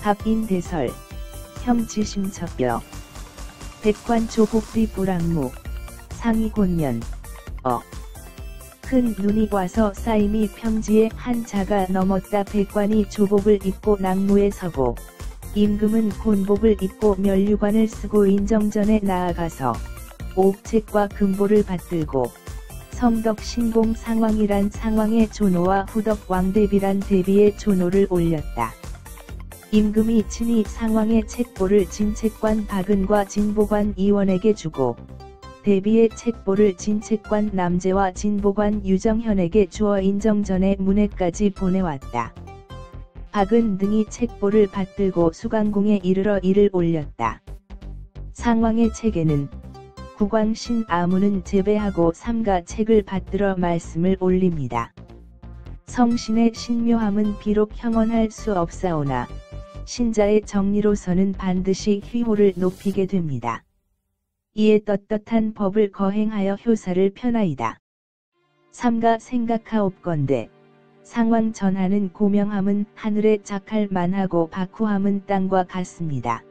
갑인대설, 형지심척여. 백관조복비 불악무, 상이곤면, 큰 눈이 와서 쌓임이 평지에 한 자가 넘었다. 백관이 조복을 입고 낙무에 서고, 임금은 곤복을 입고 면류관을 쓰고 인정전에 나아가서 옥책과 금보를 받들고, 성덕 신공 상왕이란 상왕의 존호와 후덕 왕대비란 대비의 존호를 올렸다. 임금이 친히 상왕의 책보를 진책관 박은과 진보관 이원에게 주고, 대비의 책보를 진책관 남재와 진보관 유정현에게 주어 인정전의 문에까지 보내왔다. 박은 등이 책보를 받들고 수강궁에 이르러 이를 올렸다. 상왕의 책에는 국왕신 아무는 제배하고 삼가 책을 받들어 말씀을 올립니다. 성신의 신묘함은 비록 형언할 수 없사오나 신자의 정리로서는 반드시 휘호를 높이게 됩니다. 이에 떳떳한 법을 거행하여 효사를 편하이다. 삼가 생각하옵건대 상왕 전하는 고명함은 하늘에 작할 만하고 박후함은 땅과 같습니다.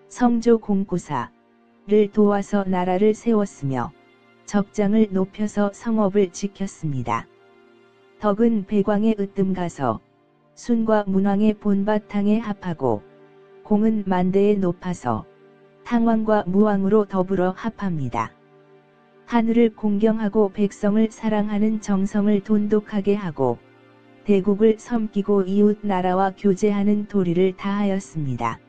성조 공고사를 도와서 나라를 세웠으며 적장을 높여서 성업을 지켰습니다. 덕은 백왕의 으뜸 가서 순과 문왕의 본바탕에 합하고, 공은 만대에 높아서 탕왕과 무왕으로 더불어 합합니다. 하늘을 공경하고 백성을 사랑하는 정성을 돈독하게 하고, 대국을 섬기고 이웃 나라와 교제하는 도리를 다하였습니다.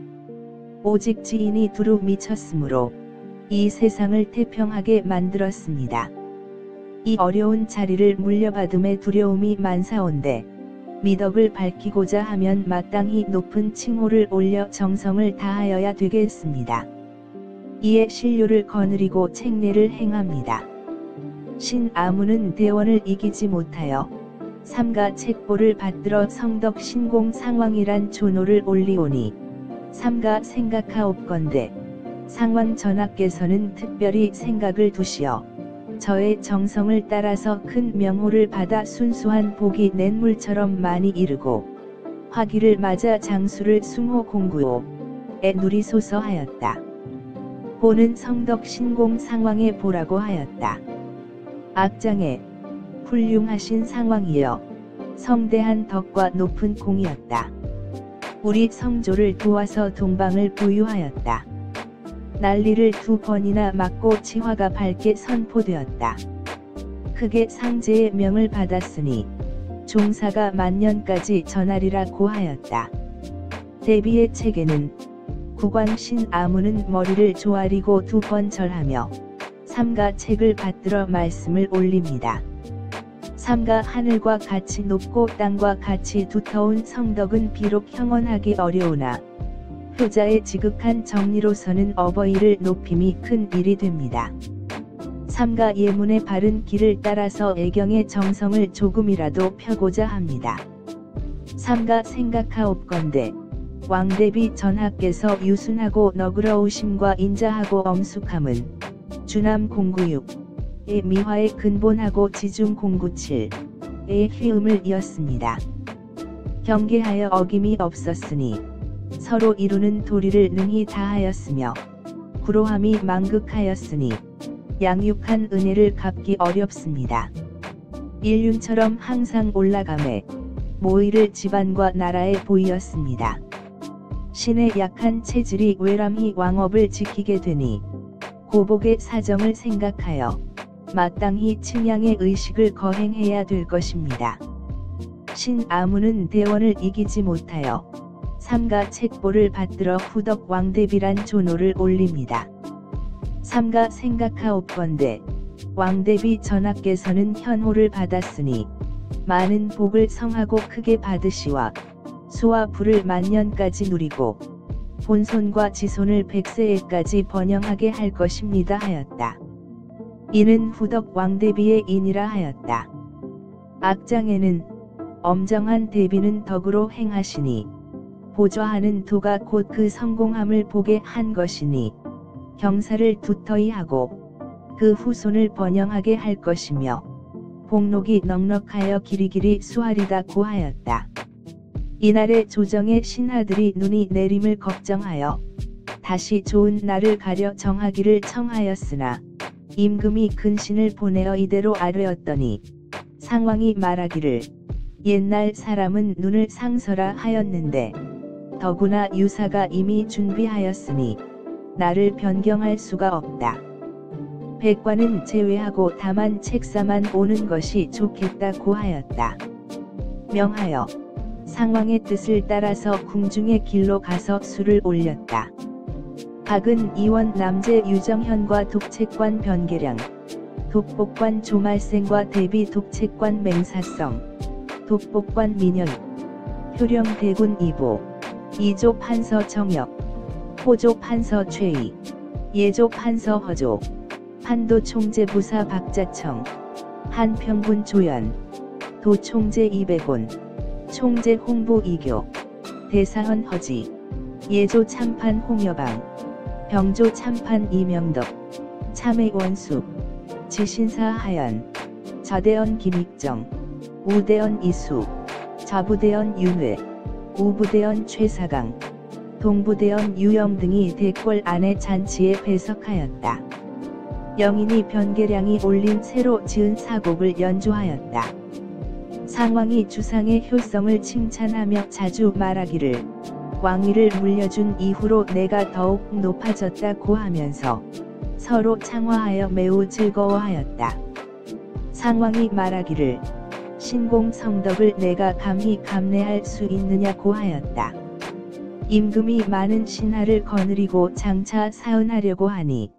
오직 지인이 두루 미쳤으므로 이 세상을 태평하게 만들었습니다. 이 어려운 자리를 물려받음에 두려움이 많사온데, 미덕을 밝히고자 하면 마땅히 높은 칭호를 올려 정성을 다하여야 되겠습니다. 이에 신료를 거느리고 책례를 행합니다. 신 아무는 대원을 이기지 못하여 삼가 책보를 받들어 성덕 신공 상왕이란 존호를 올리오니, 삼가 생각하옵건대 상왕 전하께서는 특별히 생각을 두시어 저의 정성을 따라서 큰 명호를 받아 순수한 복이 냇물처럼 많이 이르고, 화기를 맞아 장수를 숭호 공구오에 누리소서 하였다. 보는 성덕 신공 상왕의 보라고 하였다. 악장에 훌륭하신 상왕이여 성대한 덕과 높은 공이었다. 우리 성조를 도와서 동방을 보유하였다. 난리를 2번이나 맞고 치화가 밝게 선포되었다. 크게 상제의 명을 받았으니 종사가 만년까지 전하리라 고하였다. 대비의 책에는 국왕신 아무는 머리를 조아리고 2번 절하며 삼가 책을 받들어 말씀을 올립니다. 삼가 하늘과 같이 높고 땅과 같이 두터운 성덕은 비록 형언하기 어려우나 효자의 지극한 정리로서는 어버이를 높임이 큰 일이 됩니다. 삼가 예문의 바른 길을 따라서 애경의 정성을 조금이라도 펴고자 합니다. 삼가 생각하옵건대 왕대비 전하께서 유순하고 너그러우심과 인자하고 엄숙함은 주남 공구육의 미화의 근본하고 지중 공구칠의 휘음을 이었습니다. 경계하여 어김이 없었으니 서로 이루는 도리를 능히 다하였으며, 구로함이 망극하였으니 양육한 은혜를 갚기 어렵습니다. 일륜처럼 항상 올라가매 모의를 집안과 나라에 보이었습니다. 신의 약한 체질이 외람히 왕업을 지키게 되니 고복의 사정을 생각하여 마땅히 칭양의 의식을 거행해야 될 것입니다. 신 아무는 대원을 이기지 못하여 삼가 책보를 받들어 후덕 왕대비란 존호를 올립니다. 삼가 생각하옵건대 왕대비 전하께서는 현호를 받았으니 많은 복을 성하고 크게 받으시와 수와 부를 만년까지 누리고 본손과 지손을 100세에까지 번영하게 할 것입니다 하였다. 이는 후덕 왕대비의 인이라 하였다. 악장에는 엄정한 대비는 덕으로 행하시니 보좌하는 도가 곧 그 성공함을 보게 한 것이니 경사를 두터이 하고 그 후손을 번영하게 할 것이며 복록이 넉넉하여 길이길이 수하리다 고하였다. 이날의 조정의 신하들이 눈이 내림을 걱정하여 다시 좋은 날을 가려 정하기를 청하였으나 임금이 근신을 보내어 이대로 아뢰었더니 상왕이 말하기를 옛날 사람은 눈을 상서라 하였는데 더구나 유사가 이미 준비하였으니 나를 변경할 수가 없다. 백관은 제외하고 다만 책사만 오는 것이 좋겠다고 하였다. 명하여 상왕의 뜻을 따라서 궁중의 길로 가서 술을 올렸다. 박은 이원 남제 유정현과 독책관 변계량, 독복관 조말생과 대비 독책관 맹사성, 독복관 민현, 효령 대군 이보, 이조 판서 정혁, 호조 판서 최희, 예조 판서 허조, 판도 총재 부사 박자청, 한평군 조연, 도총재 이백온, 총재 홍보 이교, 대사헌 허지, 예조 참판 홍여방, 병조 참판 이명덕, 참의 원수, 지신사 하연, 저대원 김익정, 우대원 이수, 좌부대원 윤회, 우부대원 최사강, 동부대원 유영 등이 대궐 안의 잔치에 배석하였다. 영인이 변계량이 올린 새로 지은 사곡을 연주하였다. 상왕이 주상의 효성을 칭찬하며 자주 말하기를 왕위를 물려준 이후로 내가 더욱 높아졌다고 하면서 서로 창화하여 매우 즐거워하였다. 상왕이 말하기를 신공 성덕을 내가 감히 감내할 수 있느냐고 하였다. 임금이 많은 신하를 거느리고 장차 사은하려고 하니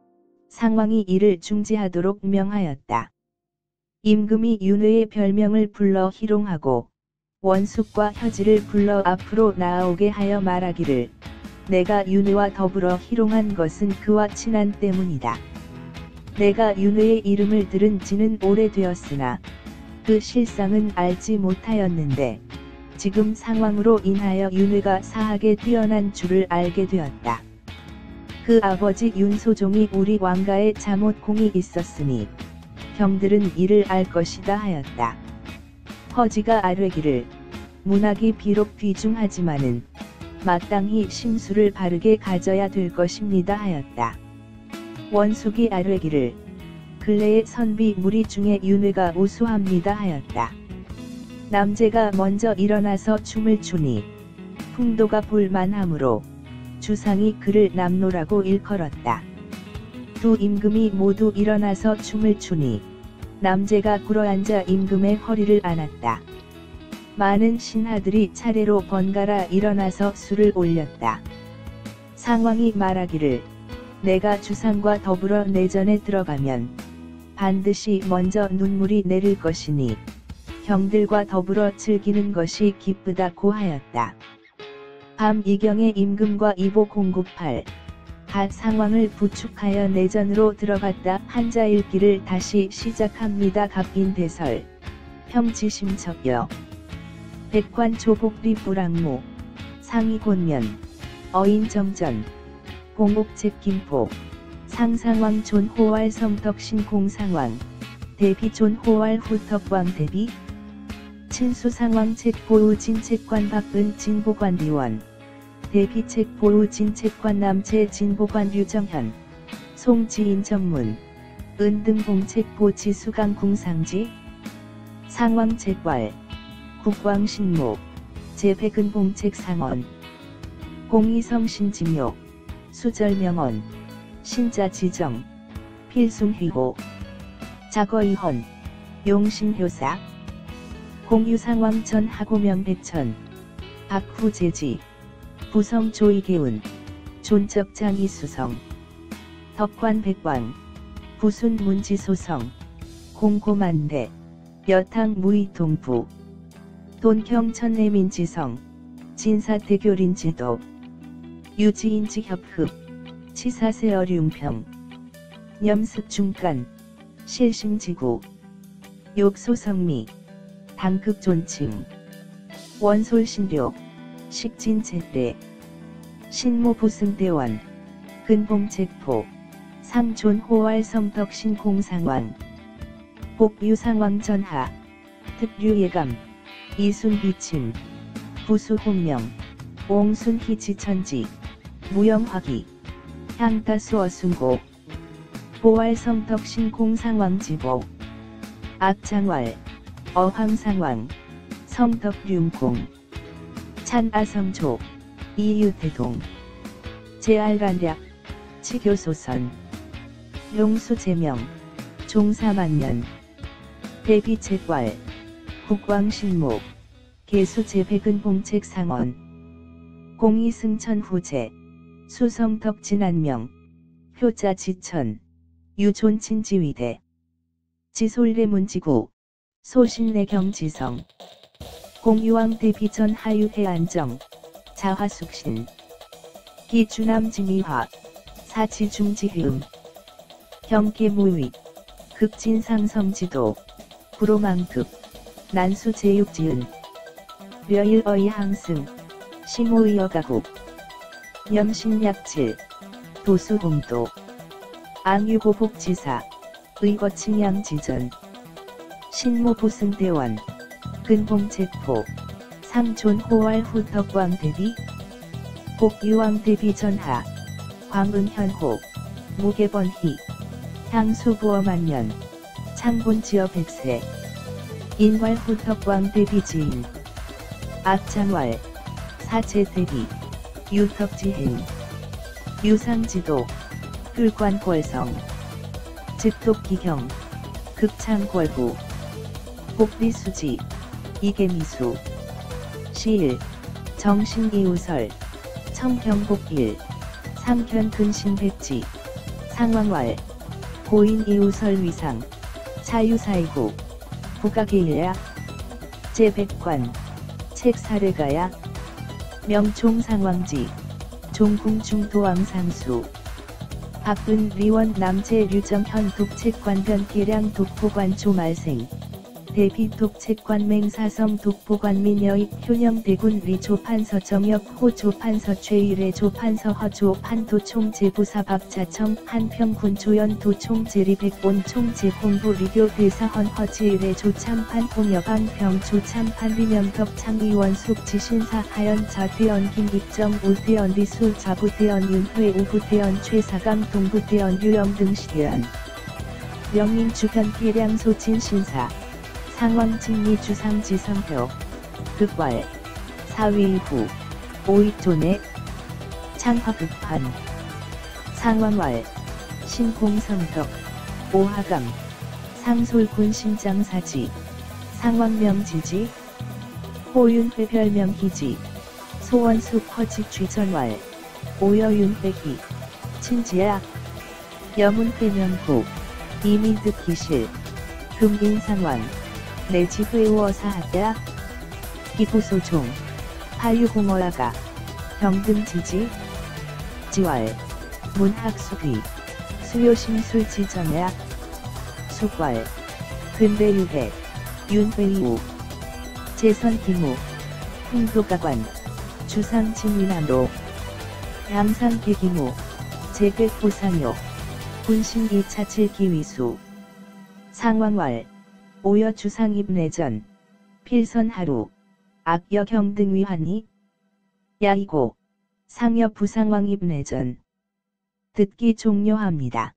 상왕이 이를 중지하도록 명하였다. 임금이 윤회의 별명을 불러 희롱하고 원숙과 혀지를 불러 앞으로 나아오게 하여 말하기를 내가 윤회와 더불어 희롱한 것은 그와 친한 때문이다. 내가 윤회의 이름을 들은 지는 오래되었으나 그 실상은 알지 못하였는데 지금 상황으로 인하여 윤회가 사학에 뛰어난 줄을 알게 되었다. 그 아버지 윤소종이 우리 왕가에 자못공이 있었으니 경들은 이를 알 것이다 하였다. 허지가 아뢰기를 문학이 비록 귀중하지만은 마땅히 심수를 바르게 가져야 될 것입니다 하였다. 원숙이 아뢰기를 근래의 선비 무리 중에 윤회가 우수합니다 하였다. 남제가 먼저 일어나서 춤을 추니 풍도가 볼만하므로 주상이 그를 남노라고 일컬었다. 두 임금이 모두 일어나서 춤을 추니 남제가 꿇어앉아 임금의 허리를 안았다. 많은 신하들이 차례로 번갈아 일어나서 술을 올렸다. 상왕이 말하기를 내가 주상과 더불어 내전에 들어가면 반드시 먼저 눈물이 내릴 것이니 경들과 더불어 즐기는 것이 기쁘다고 하였다. 밤 이경에 임금과 이보 공급할 갓 상왕을 부축하여 내전으로 들어갔다. 한자 읽기를 다시 시작합니다. 갑인대설 평지심척여 백관 조복리 불악무 상이곤면 어인정전 공옥책 김포 상상왕 존호왈 성덕신 공상왕 대비 존호왈 후덕왕 대비 친수상왕 책보우 진책관 박은 진보관 리원 대비 책보우 진책관 남체 진보관 류정현 송지인 전문 은등봉 책보 지수강 궁상지 상왕 책왈 국왕 신모 제백은봉 책상원 공이성 신징요 수절명언 신자 지정 필숭휘고 작어이헌 용신효사 공유상왕 전 하고명 백천 박후제지 부성 조이계운 존적장이 수성 덕관 백광 부순 문지소성 공고만대 여탕 무이동부 돈경 천내민지성 진사대교린지도 유지인지협흡 치사세어륜평 염습중간 실심지구 욕소성미 당극존칭 원솔신료 식진제대 신모부승대원 근봉책포 상존호왈 성덕신공상왕 복유상왕 전하 특류예감 이순비침 부수 홍명, 옹순희 지천지, 무영화기, 향가수 어순고, 보활성 덕신 공상왕지보, 악장왈, 어황상왕, 성덕륜공, 찬아성조, 이유대동, 제알간략, 치교소선, 용수제명, 종사만년, 대비책왈, 국왕신목, 개수제백은봉책상원, 공이승천후제, 수성덕진안명, 효자지천, 유존친지위대, 지솔레문지구, 소신내경지성, 공유왕대비전 하유해안정, 자화숙신, 기주남지미화, 사지중지흠, 경계무위, 급진상성지도, 구로망급, 난수제육지은, 려일어이항승, 심오이어가국, 염신약칠, 도수봉도, 앙유고복지사, 의거칭양지전, 신모부승대원, 근봉책포, 상존호왈후덕왕대비, 복유왕대비전하, 광은현호, 무계번희, 향수부어만년, 창본지어백세, 인왈후덕왕대비지인, 악장왈, 사제대비, 유덕지행, 유상지도, 불관골성, 즉독기경, 급창골부, 복비수지, 이계미수, 시일, 정신이우설, 청경복일, 상견근신백지, 상왕왈, 고인이우설위상, 자유사이구, 부각일야, 제백관, 책사르가야, 명총상왕지, 종궁중도왕상수, 박근 리원 남재 류정현 독책관변 계량 독보관 조말생, 대비 독책관 맹사성 독보관 민여익 효령 대군 리조판서 정역 호조판서 최일의 조판서 허조판 도총제부사 박자청 한평군 조연 도총제리 백본 총제본부 리교 대사헌 허지일의 조참판 홍여방평 조참판 리명덕 창의원 숙지신사 하연 자대원 김입정 우대원 리수 자부대원 윤회 우부대원 최사강 동부대원 유영 등 시대원 명인 주변 계량 소친신사 상왕직리 주상지성표, 극왈, 사위후, 오익존의, 창화극판, 상왕왈, 신공성덕, 오하감, 상솔군 신장사지, 상왕명지지, 호윤회별명희지, 소원숙 허직쥐전왈, 오여윤회기, 친지야, 여문회명구, 이민득기실, 금인상왕, 내지회우어사하야, 기부소종, 하유공어라가, 병등지지, 지왈, 문학수비, 수요심술지정야, 숙왈, 근대유해, 윤회이우, 재선기무, 흥도가관, 주상진위남로, 양상계기무, 제극보상요, 군신2차7기위수, 상왕왈, 오여주상입내전, 필선하루, 악여경등위환희, 야이고, 상여부상왕입내전. 듣기 종료합니다.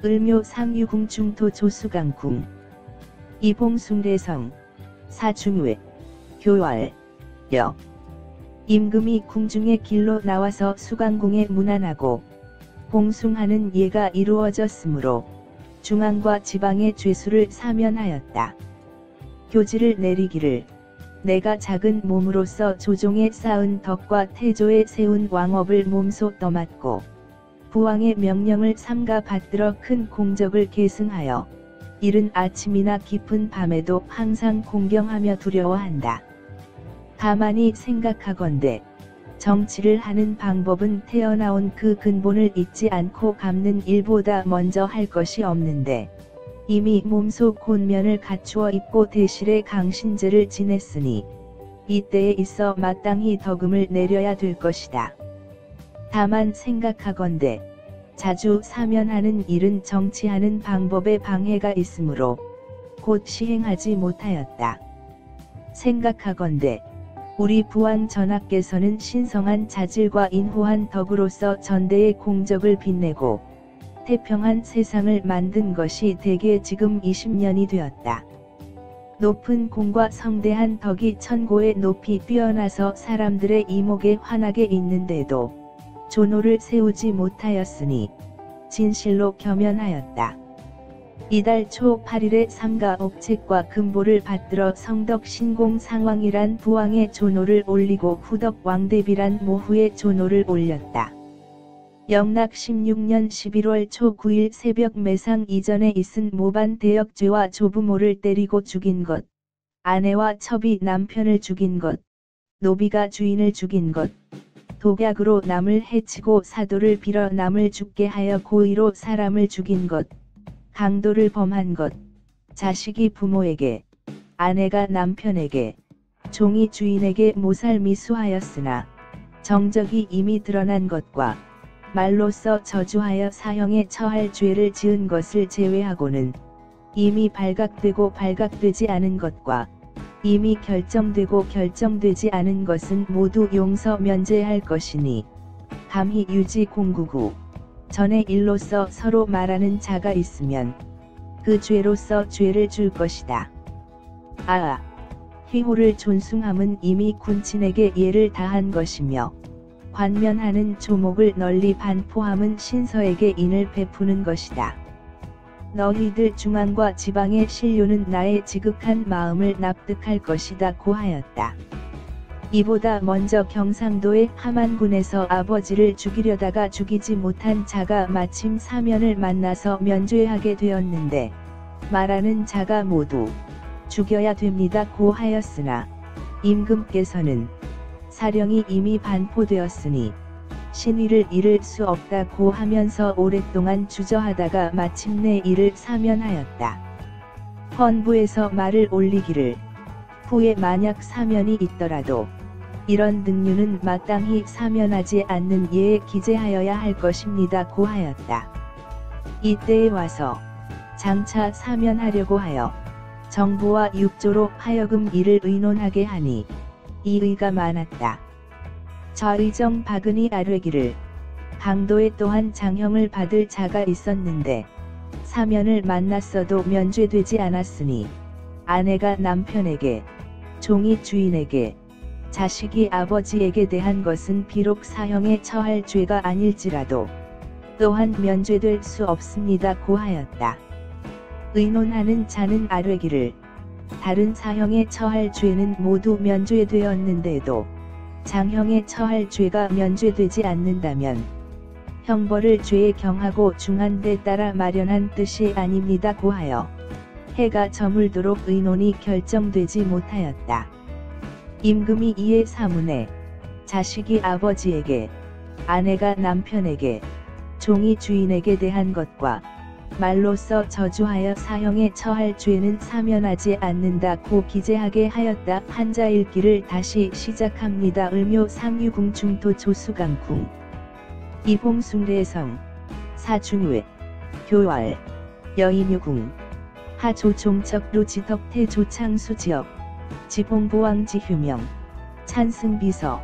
을묘 상유궁 중토 조수강궁 이봉숭례성 사중외 교월 여 임금이 궁중의 길로 나와서 수강궁에 문안하고 봉숭하는 예가 이루어졌으므로 중앙과 지방의 죄수를 사면하였다. 교지를 내리기를 내가 작은 몸으로서 조종에 쌓은 덕과 태조에 세운 왕업을 몸소 떠맡고 부왕의 명령을 삼가 받들어 큰 공적을 계승하여 이른 아침이나 깊은 밤에도 항상 공경하며 두려워한다. 가만히 생각하건대 정치를 하는 방법은 태어나온 그 근본을 잊지 않고 갚는 일보다 먼저 할 것이 없는데 이미 몸소 곤면을 갖추어 입고 대실의 강신제를 지냈으니 이때에 있어 마땅히 덕음을 내려야 될 것이다. 다만 생각하건대 자주 사면하는 일은 정치하는 방법에 방해가 있으므로 곧 시행하지 못하였다. 생각하건대 우리 부왕 전하께서는 신성한 자질과 인후한 덕으로서 전대의 공적을 빛내고 태평한 세상을 만든 것이 대개 지금 20년이 되었다. 높은 공과 성대한 덕이 천고에 높이 뛰어나서 사람들의 이목에 환하게 있는데도 존호를 세우지 못하였으니 진실로 겸연하였다. 이달 초 8일에 삼가 옥책과 금보를 받들어 성덕 신공 상왕이란 부왕의 존호를 올리고 후덕 왕대비란 모후의 존호를 올렸다. 영락 16년 11월 초 9일 새벽 매상 이전에 있은 모반 대역죄와 조부모를 때리고 죽인 것, 아내와 첩이 남편을 죽인 것, 노비가 주인을 죽인 것, 독약으로 남을 해치고 사도를 빌어 남을 죽게 하여 고의로 사람을 죽인 것, 강도를 범한 것, 자식이 부모에게, 아내가 남편에게, 종이 주인에게 모살미수하였으나 정적이 이미 드러난 것과 말로써 저주하여 사형에 처할 죄를 지은 것을 제외하고는 이미 발각되고 발각되지 않은 것과 이미 결정되고 결정되지 않은 것은 모두 용서 면제할 것이니 감히 유지 공구구 전의 일로서 서로 말하는 자가 있으면 그 죄로서 죄를 줄 것이다. 휘호를 존숭함은 이미 군친에게 예를 다한 것이며 관면하는 조목을 널리 반포함은 신서에게 인을 베푸는 것이다. 너희들 중앙과 지방의 신료는 나의 지극한 마음을 납득할 것이다 고하였다. 이보다 먼저 경상도의 함안군에서 아버지를 죽이려다가 죽이지 못한 자가 마침 사면을 만나서 면죄하게 되었는데 말하는 자가 모두 죽여야 됩니다 고하였으나 임금께서는 사령이 이미 반포되었으니 신위를 잃을 수 없다고 하면서 오랫동안 주저하다가 마침내 이를 사면하였다. 헌부에서 말을 올리기를 후에 만약 사면이 있더라도 이런 능류는 마땅히 사면하지 않는 예에 기재하여야 할 것입니다 고하였다. 이때에 와서 장차 사면하려고 하여 정부와 육조로 하여금 이를 의논하게 하니 이 의가 많았다. 저의정 박은이 아뢰기를 강도에 또한 장형을 받을 자가 있었는데 사면을 만났어도 면죄되지 않았으니 아내가 남편에게, 종이 주인에게, 자식이 아버지에게 대한 것은 비록 사형에 처할 죄가 아닐지라도 또한 면죄될 수 없습니다 고하였다. 의논하는 자는 아뢰기를 다른 사형에 처할 죄는 모두 면죄되었는데도 장형에 처할 죄가 면죄되지 않는다면 형벌을 죄에 경하고 중한데 따라 마련한 뜻이 아닙니다 고하여 해가 저물도록 의논이 결정되지 못하였다. 임금이 이에 사문에 자식이 아버지에게, 아내가 남편에게, 종이 주인에게 대한 것과 말로써 저주하여 사형에 처할 죄는 사면하지 않는다고 기재하게 하였다. 한자 읽기를 다시 시작합니다. 을묘 상유궁 중토 조수강궁 이봉숭례성 사중외 교월 여인유궁 하조종척 루지덕태 조창수지역 지봉보왕지휴명 찬승비서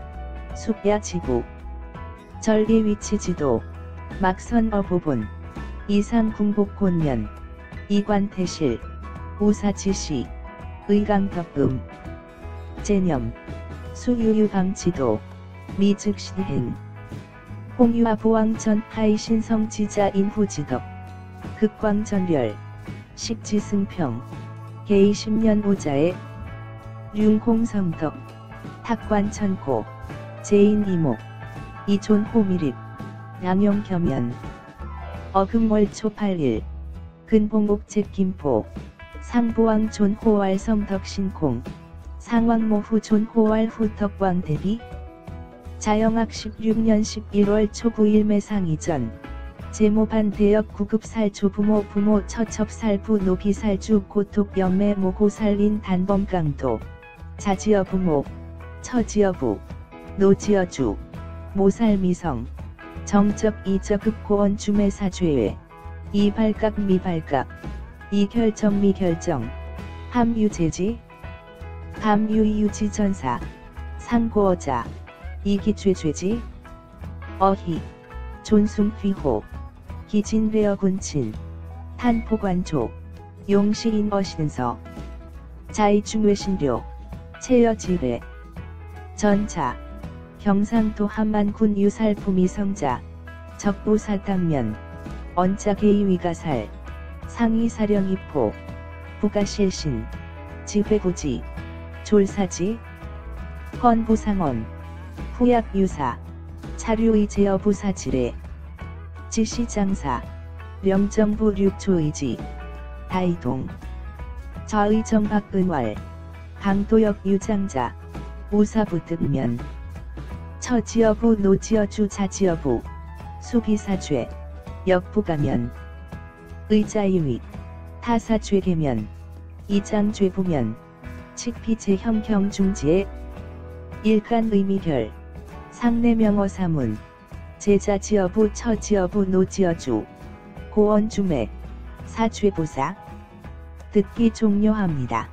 숙야지구 절개 위치지도 막선어보본 이상궁복곤면, 이관태실, 우사지시, 의강덕음, 제념, 수유유방지도, 미즉시행, 홍유아 보왕전 하이신성 지자 인후지덕, 극광전멸, 식지승평, 개의 10년 오자에, 륜공성덕, 탁관천고, 제인이목, 이존호미립, 양용겸연, 어금월초 8일, 근봉옥책 김포, 상보왕 존호왈 성덕신콩, 상왕모후 존호왈 후덕왕 대비, 자영학 16년 11월 초 9일 매상이전, 제모반 대역 구급살 조부모 부모 처첩살부 노비살주 고톡 연매 모고살린 단범강도, 자지여부모, 처지여부, 노지여주, 모살미성, 정적 이적급 고원 주매사죄외, 이발각 미발각, 이결정 미결정, 함유제지, 함유유지전사, 상고어자, 이기죄죄지, 어희, 존숭휘호, 기진레어군친, 탄포관조, 용시인 어신서, 자이중외신료, 체여지회, 전차, 경상도 함안군 유살부미성자, 적부사당면, 언자개이위가살, 상위사령이포, 부가실신, 지회부지, 졸사지, 헌부상원, 후약유사, 차류의 제어부사지례, 지시장사, 명정부 륙초의지, 다이동, 저의정박은왈, 강도역 유장자, 우사부득면, 처지여부 노지여주 자지여부, 수비사죄, 역부가면, 의자이윗, 타사죄계면, 이장죄부면, 칙피제형경중지에, 일간의미결, 상내명어사문, 제자지여부 처지여부 노지여주, 고원주매, 사죄부사, 듣기 종료합니다.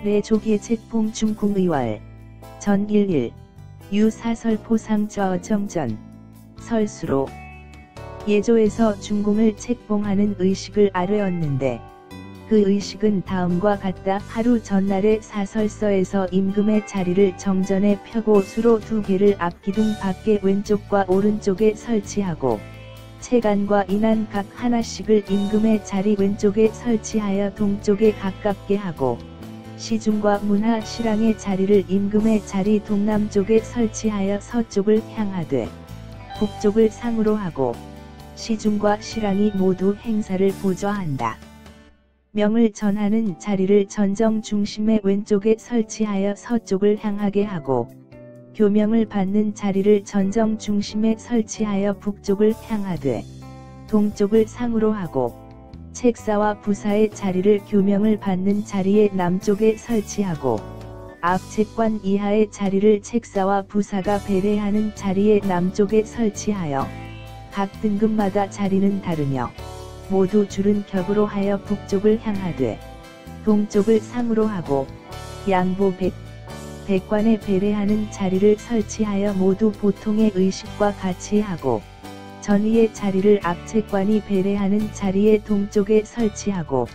조기의 책봉 중궁의월 전 11 유사설 포상 저정전 설수로 예조에서 중궁을 책봉하는 의식을 아뢰었는데 그 의식은 다음과 같다. 하루 전날에 사설서에서 임금의 자리를 정전에 펴고 수로 2개를 앞기둥 밖에 왼쪽과 오른쪽에 설치하고 채간과 인안 각 하나씩을 임금의 자리 왼쪽에 설치하여 동쪽에 가깝게 하고 시중과 문하 실랑의 자리를 임금의 자리 동남쪽에 설치하여 서쪽을 향하되 북쪽을 상으로 하고 시중과 실랑이 모두 행사를 보좌한다. 명을 전하는 자리를 전정 중심의 왼쪽에 설치하여 서쪽을 향하게 하고 교명을 받는 자리를 전정 중심에 설치하여 북쪽을 향하되 동쪽을 상으로 하고 책사와 부사의 자리를 교명을 받는 자리의 남쪽에 설치하고 앞책관 이하의 자리를 책사와 부사가 배례하는 자리의 남쪽에 설치하여 각 등급마다 자리는 다르며 모두 줄은 겹으로 하여 북쪽을 향하되 동쪽을 상으로 하고 양보 백관에 배례하는 자리를 설치하여 모두 보통의 의식과 같이 하고 전위의 자리를 앞책관이 배례하는 자리의 동쪽에 설치하고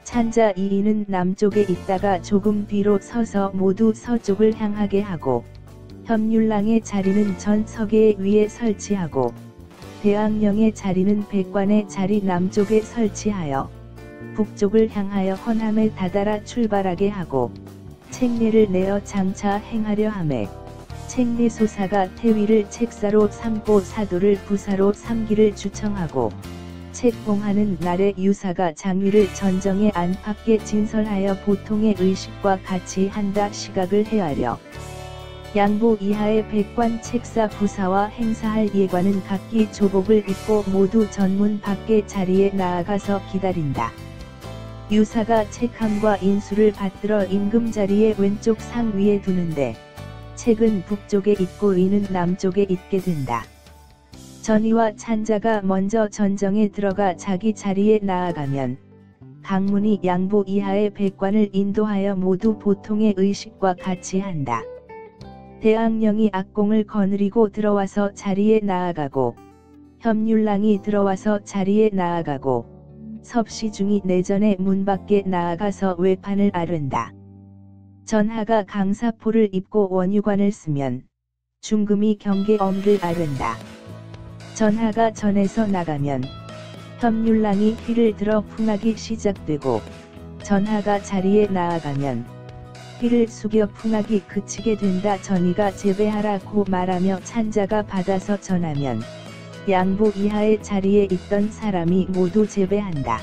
찬자 2인은 남쪽에 있다가 조금 뒤로 서서 모두 서쪽을 향하게 하고 협률랑의 자리는 전 서계 위에 설치하고 대왕령의 자리는 백관의 자리 남쪽에 설치하여 북쪽을 향하여 헌함에 다다라 출발하게 하고 책례를 내어 장차 행하려 하매 책례소사가 태위를 책사로 삼고 사도를 부사로 삼기를 주청하고 책봉하는 날에 유사가 장위를 전정의 안팎에 진설하여 보통의 의식과 같이 한다. 시각을 헤아려 양보 이하의 백관 책사 부사와 행사할 예관은 각기 조복을 입고 모두 전문 밖의 자리에 나아가서 기다린다. 유사가 책함과 인수를 받들어 임금 자리의 왼쪽 상 위에 두는데 책은 북쪽에 있고 의는 남쪽에 있게 된다. 전위와 찬자가 먼저 전정에 들어가 자기 자리에 나아가면 강문이 양보 이하의 백관을 인도하여 모두 보통의 의식과 같이 한다. 대왕령이 악공을 거느리고 들어와서 자리에 나아가고 협률랑이 들어와서 자리에 나아가고 섭시중이 내전의 문 밖에 나아가서 외판을 아른다. 전하가 강사포를 입고 원유관을 쓰면 중금이 경계엄를 아른다. 전하가 전에서 나가면 협률랑이 휘를 들어 풍악이 시작되고 전하가 자리에 나아가면 휘를 숙여 풍악이 그치게 된다. 전이가 제배하라고 말하며 찬자가 받아서 전하면 양보 이하의 자리에 있던 사람이 모두 제배한다.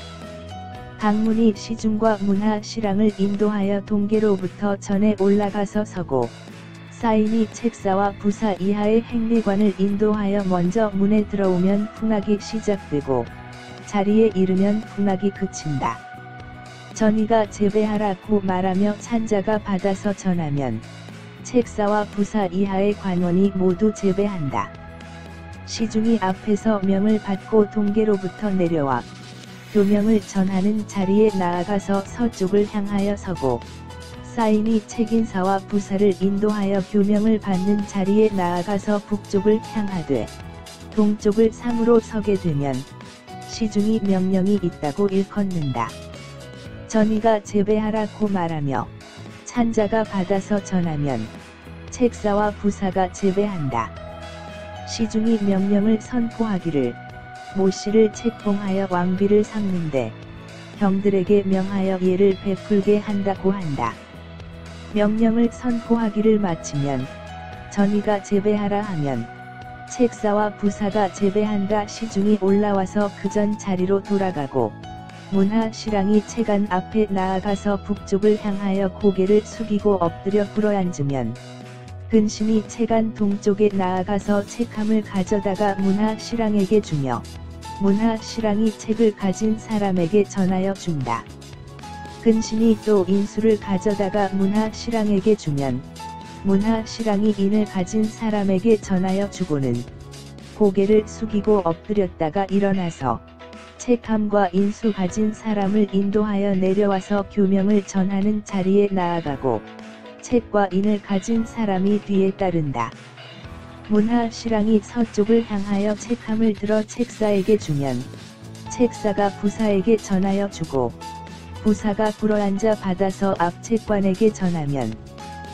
강문이 시중과 문하 실랑을 인도하여 동계로부터 전에 올라가서 서고 사인이 책사와 부사 이하의 행례관을 인도하여 먼저 문에 들어오면 풍악이 시작되고 자리에 이르면 풍악이 그친다. 전이가 제배하라고 말하며 찬자가 받아서 전하면 책사와 부사 이하의 관원이 모두 제배한다. 시중이 앞에서 명을 받고 동계로부터 내려와 교명을 전하는 자리에 나아가서 서쪽을 향하여 서고 사인이 책인사와 부사를 인도하여 교명을 받는 자리에 나아가서 북쪽을 향하되 동쪽을 상으로 서게 되면 시중이 명령이 있다고 일컫는다. 전이가 제배하라고 말하며 찬자가 받아서 전하면 책사와 부사가 제배한다. 시중이 명령을 선포하기를 모씨를 책봉하여 왕비를 삼는데 경들에게 명하여 예를 베풀게 한다고 한다. 명령을 선포하기를 마치면 전이가 제배하라 하면 책사와 부사가 제배한다. 시중이 올라와서 그전 자리로 돌아가고 문하 실랑이 채간 앞에 나아가서 북쪽을 향하여 고개를 숙이고 엎드려 꿇어앉으면 근신이 채간 동쪽에 나아가서 책함을 가져다가 문하 실랑에게 주며 문하 실랑이 책을 가진 사람에게 전하여 준다. 근신이 또 인수를 가져다가 문하 실랑에게 주면 문하 실랑이 인을 가진 사람에게 전하여 주고는 고개를 숙이고 엎드렸다가 일어나서 책함과 인수 가진 사람을 인도하여 내려와서 교명을 전하는 자리에 나아가고 책과 인을 가진 사람이 뒤에 따른다. 문하 실랑이 서쪽을 향하여 책함을 들어 책사에게 주면 책사가 부사에게 전하여 주고 부사가 굴어앉아 받아서 앞책관에게 전하면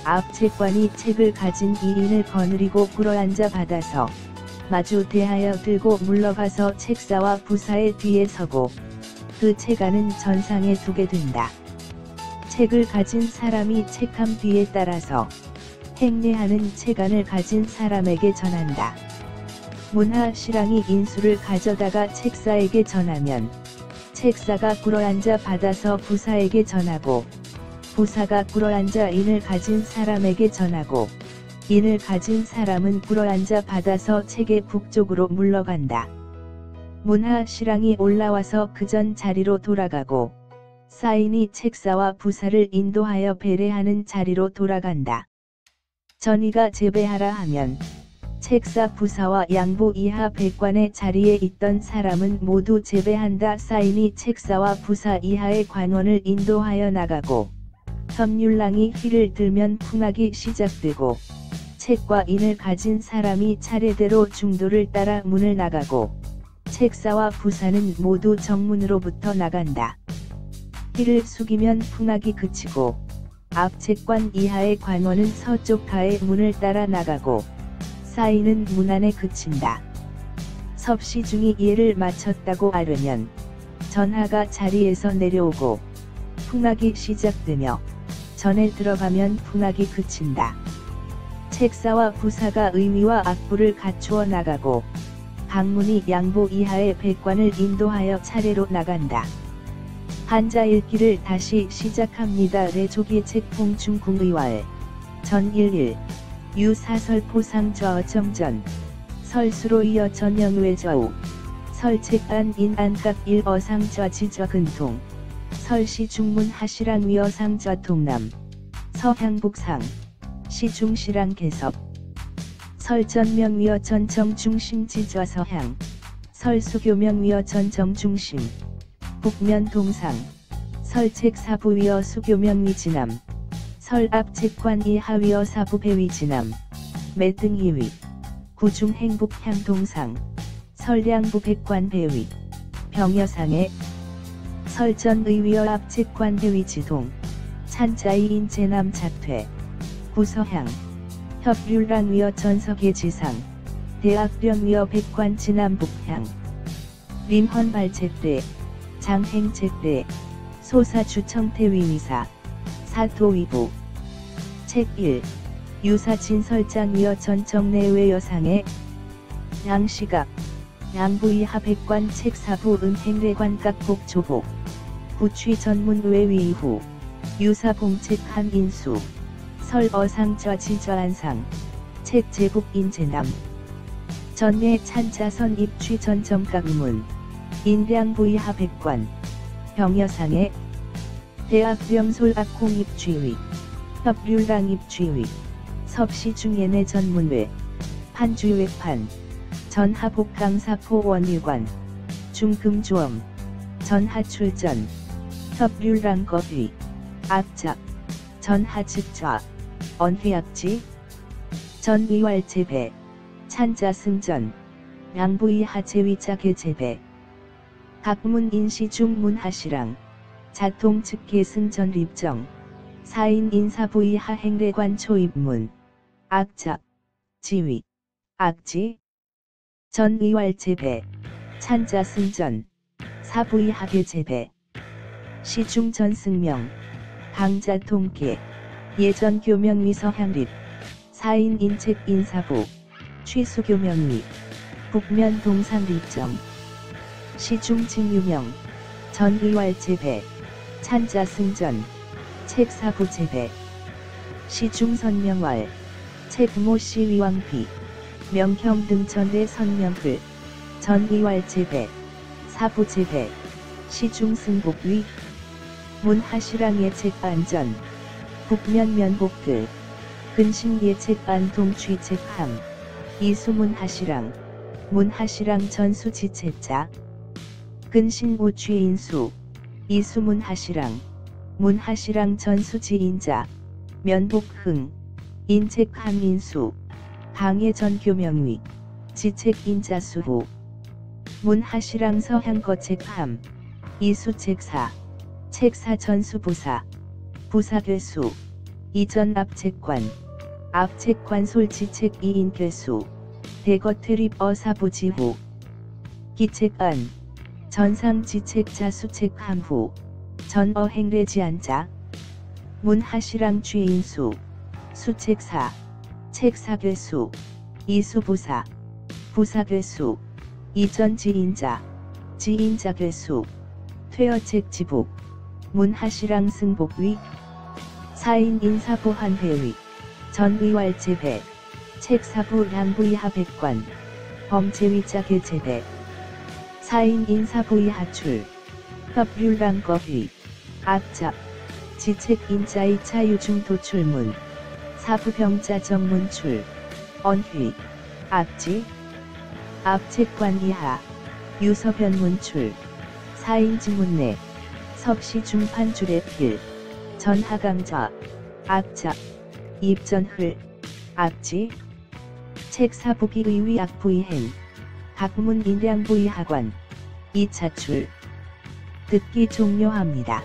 앞책관이 책을 가진 이 인을 거느리고 굴어앉아 받아서 마주 대하여 들고 물러가서 책사와 부사의 뒤에 서고 그 책안은 전상에 두게 된다. 책을 가진 사람이 책함 뒤에 따라서 행례하는 책안을 가진 사람에게 전한다. 문하 실랑이 인수를 가져다가 책사에게 전하면 책사가 굴어앉아 받아서 부사에게 전하고 부사가 굴어앉아 인을 가진 사람에게 전하고 인을 가진 사람은 굴어앉아 받아서 책의 북쪽으로 물러간다. 문하 실랑이 올라와서 그전 자리로 돌아가고 사인이 책사와 부사를 인도하여 배례하는 자리로 돌아간다. 전이가 제배하라 하면 책사 부사와 양부 이하 백관의 자리에 있던 사람은 모두 제배한다. 사인이 책사와 부사 이하의 관원을 인도하여 나가고 법률랑이 휘를 들면 풍악이 시작되고 책과 인을 가진 사람이 차례대로 중도를 따라 문을 나가고 책사와 부사는 모두 정문으로부터 나간다. 휘를 숙이면 풍악이 그치고 앞책관 이하의 관원은 서쪽 가의 문을 따라 나가고 사인은 문 안에 그친다. 섭시중이 예를 마쳤다고 아뢰면 전하가 자리에서 내려오고 풍악이 시작되며 전에 들어가면 풍악이 그친다. 책사와 부사가 의미와 악부를 갖추어 나가고 강문이 양보 이하의 백관을 인도하여 차례로 나간다. 한자 읽기를 다시 시작합니다. 레조기 책봉 중궁의왈 전11 유사설 포상좌 정전 설수로 이어 전영외좌우 설책안 인안각 일어상좌 지좌 근통 설시 중문 하시랑 위어상좌 통남 서향북상 시중시랑 개섭 설전명 위어 전정 중심 지좌 서향 설수교명 위어 전정 중심 북면 동상 설책 사부 위어 수교명 위지남 설앞책관 이하 위어 사부 배위 지남 매등 이위 구중행북향 동상 설량부 백관 배위 병여상에 설전의 위어 앞책관 배위 지동 찬자이 인제남 자퇴 부서향 협률랑 위어 전석의 지상 대학령 위어 백관 지남북향 림헌 발책대 장행책대 소사주청태 위위사 사토위부 책1 유사진설장 위어 전청내외 여상의 양시각 양부이하 백관 책사부 은행례관 각복 조복 부취 전문외 위후 유사봉책 한인수 설어상좌 지좌안상 책제국 인제남 전내 찬자선 입취 전정각문 인량부이하 백관 병여상의 대학병솔 악콩 입취위 협률랑 입취위 섭시중예내 전문외 판주외판 전하복강사포 원유관 중금조엄 전하출전 협률랑 거휘 악작 전하측좌 언휘악지 전의왈제배 찬자승전 양부이하 제위자 개제배 각문 인시중 문하시랑 자통측 계승전 립정 사인 인사부이하 행례관 초입문 악작 지위 악지 전의왈제배 찬자승전 사부이하 개제배 시중 전승명 강자통계 예전 교명위 서향립 사인 인책 인사부 취수교명위 북면 동상 립정 시중 징유명 전의왈제배 찬자승전 책사부 제배 시중 선명왈 책모 시위왕비 명형 등 전대 선명글 전의왈제배 사부 제배 시중 승복위 문하시랑 예책반전 북면 면복글 근심 예책반 동취 책함 이수문하시랑 문하시랑 전수지책자 근신우 취인수, 이수 문하시랑, 문하시랑 전수 지인자, 면복흥, 인책 함인수, 방해 전교명위, 지책 인자수후, 문하시랑 서향거책함, 이수 책사, 책사 전수부사, 부사괴수, 이전 압책관, 압책관솔 지책 이인괴수, 대거퇴립 어사부지후, 기책안, 전상지책자 수책함후, 전어행례지안자, 문하시랑 취인수, 수책사, 책사괴수, 이수부사, 부사괴수, 이전지인자, 지인자괴수, 퇴어책지복, 문하시랑 승복위, 사인 인사보한회의, 전의왈제배, 책사부 랑부이하백관, 범죄위자 개제배, 사인 인사부의 하출, 협률랑거휘, 압잡, 지책인자의 차유중 도출문, 사부병자 정문출, 언휘, 압지, 압책관 이하, 유서변문출, 사인지문내, 섭시중판줄의필, 전하강자, 압잡, 입전흘, 압지, 책사부기의위 악부이행, 학문인량부의 학관, 이차출, 듣기 종료합니다.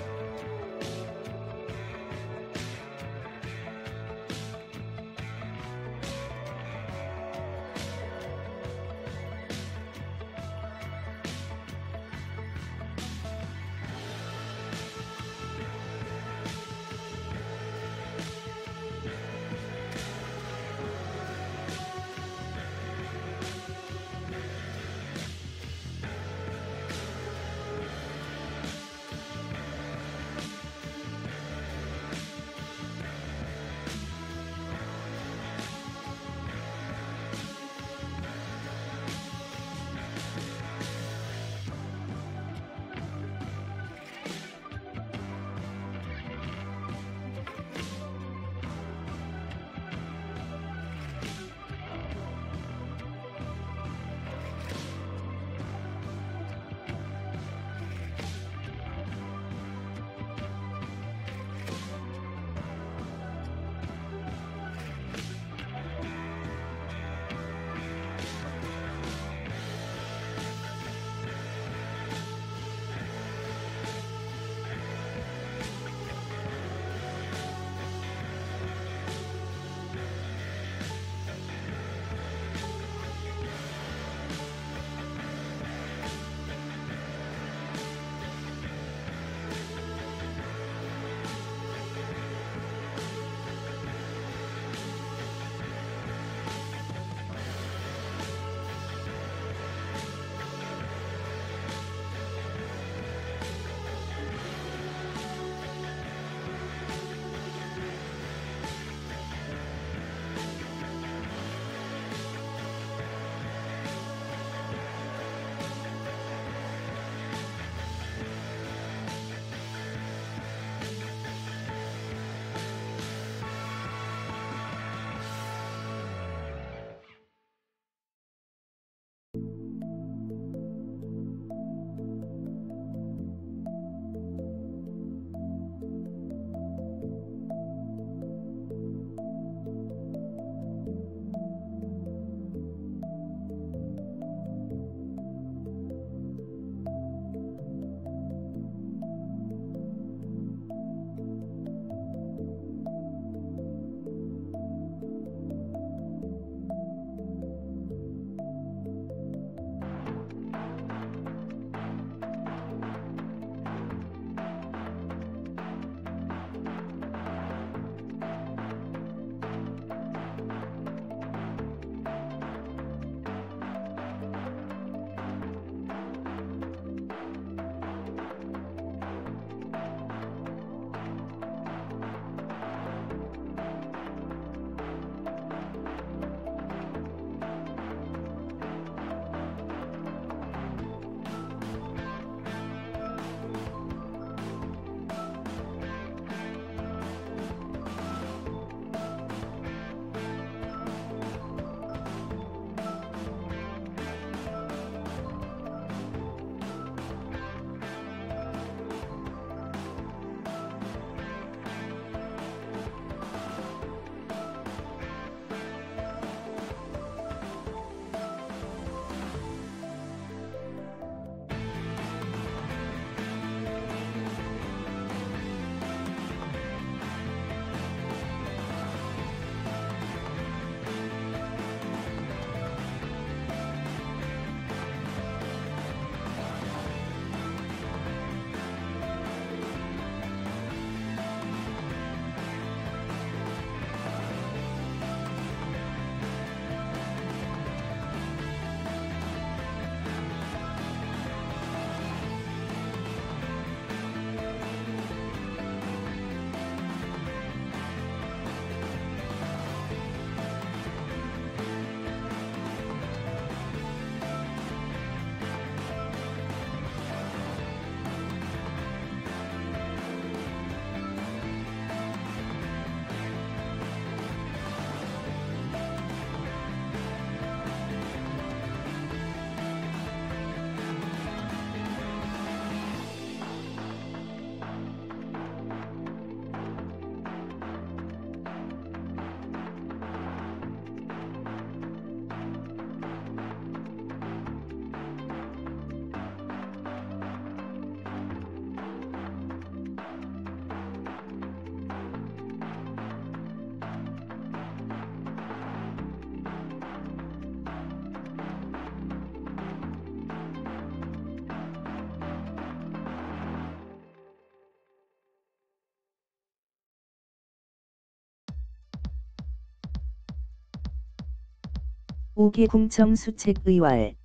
우기궁청 수책의월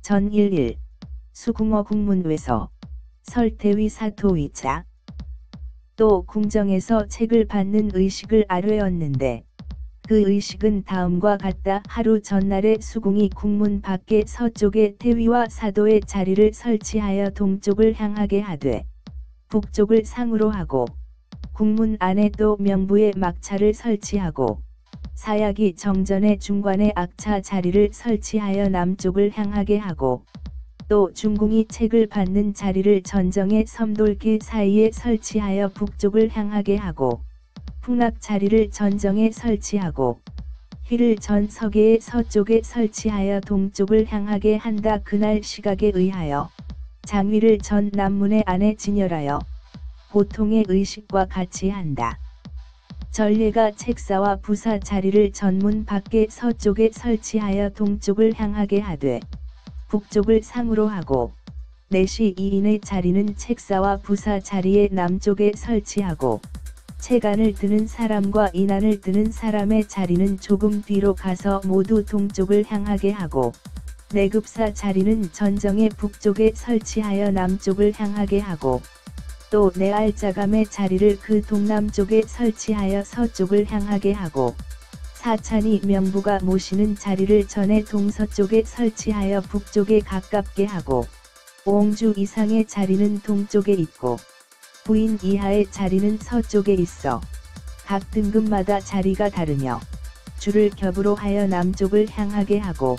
전11 수궁어 국문외서 설태위 사토위자. 또 궁정에서 책을 받는 의식을 아뢰었는데 그 의식은 다음과 같다. 하루 전날에 수궁이 국문 밖에 서쪽에 태위와 사도의 자리를 설치하여 동쪽을 향하게 하되 북쪽을 상으로 하고 국문 안에 또 명부에 막차를 설치하고 사약이 정전의 중관에 악차 자리를 설치하여 남쪽을 향하게 하고 또 중궁이 책을 받는 자리를 전정의 섬돌길 사이에 설치하여 북쪽을 향하게 하고 풍락 자리를 전정에 설치하고 휘를 전 서계의 서쪽에 설치하여 동쪽을 향하게 한다. 그날 시각에 의하여 장위를 전 남문의 안에 진열하여 보통의 의식과 같이 한다. 전례가 책사와 부사 자리를 전문 밖에 서쪽에 설치하여 동쪽을 향하게 하되 북쪽을 상으로 하고 내시 2인의 자리는 책사와 부사 자리의 남쪽에 설치하고 책안을 드는 사람과 인안을 드는 사람의 자리는 조금 뒤로 가서 모두 동쪽을 향하게 하고 내급사 자리는 전정의 북쪽에 설치하여 남쪽을 향하게 하고 또 내알자감의 자리를 그 동남쪽에 설치하여 서쪽을 향하게 하고 사찬이 명부가 모시는 자리를 전에 동서쪽에 설치하여 북쪽에 가깝게 하고 옹주 이상의 자리는 동쪽에 있고 부인 이하의 자리는 서쪽에 있어 각 등급마다 자리가 다르며 줄을 겹으로 하여 남쪽을 향하게 하고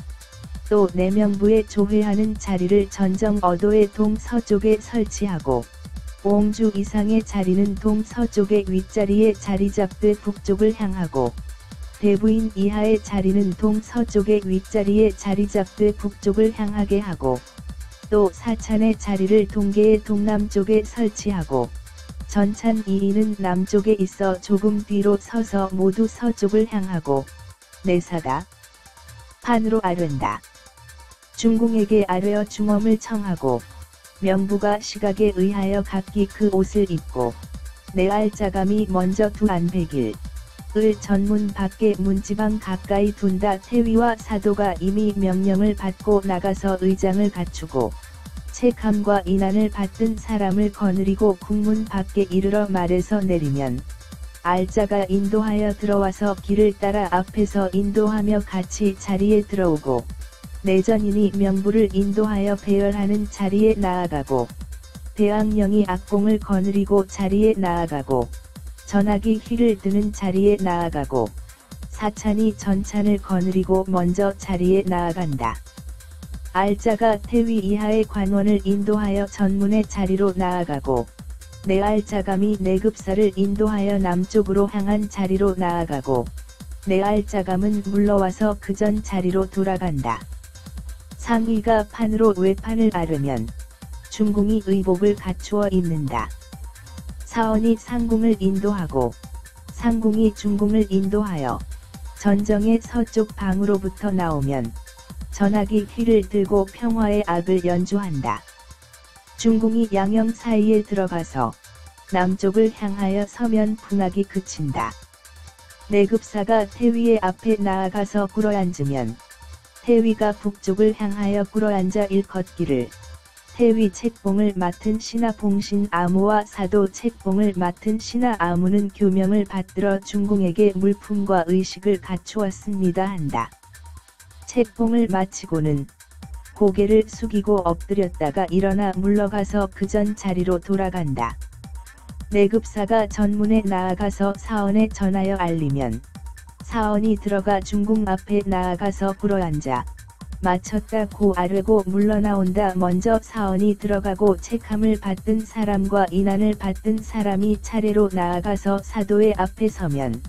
또 내명부에 조회하는 자리를 전정 어도의 동서쪽에 설치하고 옹주 이상의 자리는 동서쪽의 윗자리에 자리 잡되 북쪽을 향하고 대부인 이하의 자리는 동서쪽의 윗자리에 자리 잡되 북쪽을 향하게 하고 또 사찬의 자리를 동계의 동남쪽에 설치하고 전찬 2인은 남쪽에 있어 조금 뒤로 서서 모두 서쪽을 향하고 내사다. 판으로 아뢰다. 중궁에게 아뢰어 중엄을 청하고 명부가 시각에 의하여 각기 그 옷을 입고 내알자감이 먼저 두 안백일 을 전문 밖에 문지방 가까이 둔다. 태위와 사도가 이미 명령을 받고 나가서 의장을 갖추고 책함과 인안을 받든 사람을 거느리고 국문 밖에 이르러 말에서 내리면 알자가 인도하여 들어와서 길을 따라 앞에서 인도하며 같이 자리에 들어오고 내전인이 명부를 인도하여 배열하는 자리에 나아가고 대왕령이 악공을 거느리고 자리에 나아가고 전학이 휘를 드는 자리에 나아가고 사찬이 전찬을 거느리고 먼저 자리에 나아간다. 알자가 태위 이하의 관원을 인도하여 전문의 자리로 나아가고 내알자감이 내급사를 인도하여 남쪽으로 향한 자리로 나아가고 내알자감은 물러와서 그 전 자리로 돌아간다. 상위가 판으로 외판을 아르면 중궁이 의복을 갖추어 입는다. 사원이 상궁을 인도하고 상궁이 중궁을 인도하여 전정의 서쪽 방으로부터 나오면 전학이 휘를 들고 평화의 악을 연주한다. 중궁이 양영 사이에 들어가서 남쪽을 향하여 서면 풍악이 그친다. 내급사가 태위의 앞에 나아가서 꿇어앉으면 태위가 북쪽을 향하여 꿇어앉아 일컫기를 태위 책봉을 맡은 신하 봉신 아무와 사도 책봉을 맡은 신하 아무는 교명을 받들어 중궁에게 물품과 의식을 갖추었습니다 한다. 책봉을 마치고는 고개를 숙이고 엎드렸다가 일어나 물러가서 그 전 자리로 돌아간다. 내급사가 전문에 나아가서 사원에 전하여 알리면 사원이 들어가 중궁 앞에 나아가서 꿇어앉아 마쳤다 고 아뢰고 물러나온다. 먼저 사원이 들어가고 책함을 받든 사람과 인안을 받든 사람이 차례로 나아가서 사도의 앞에 서면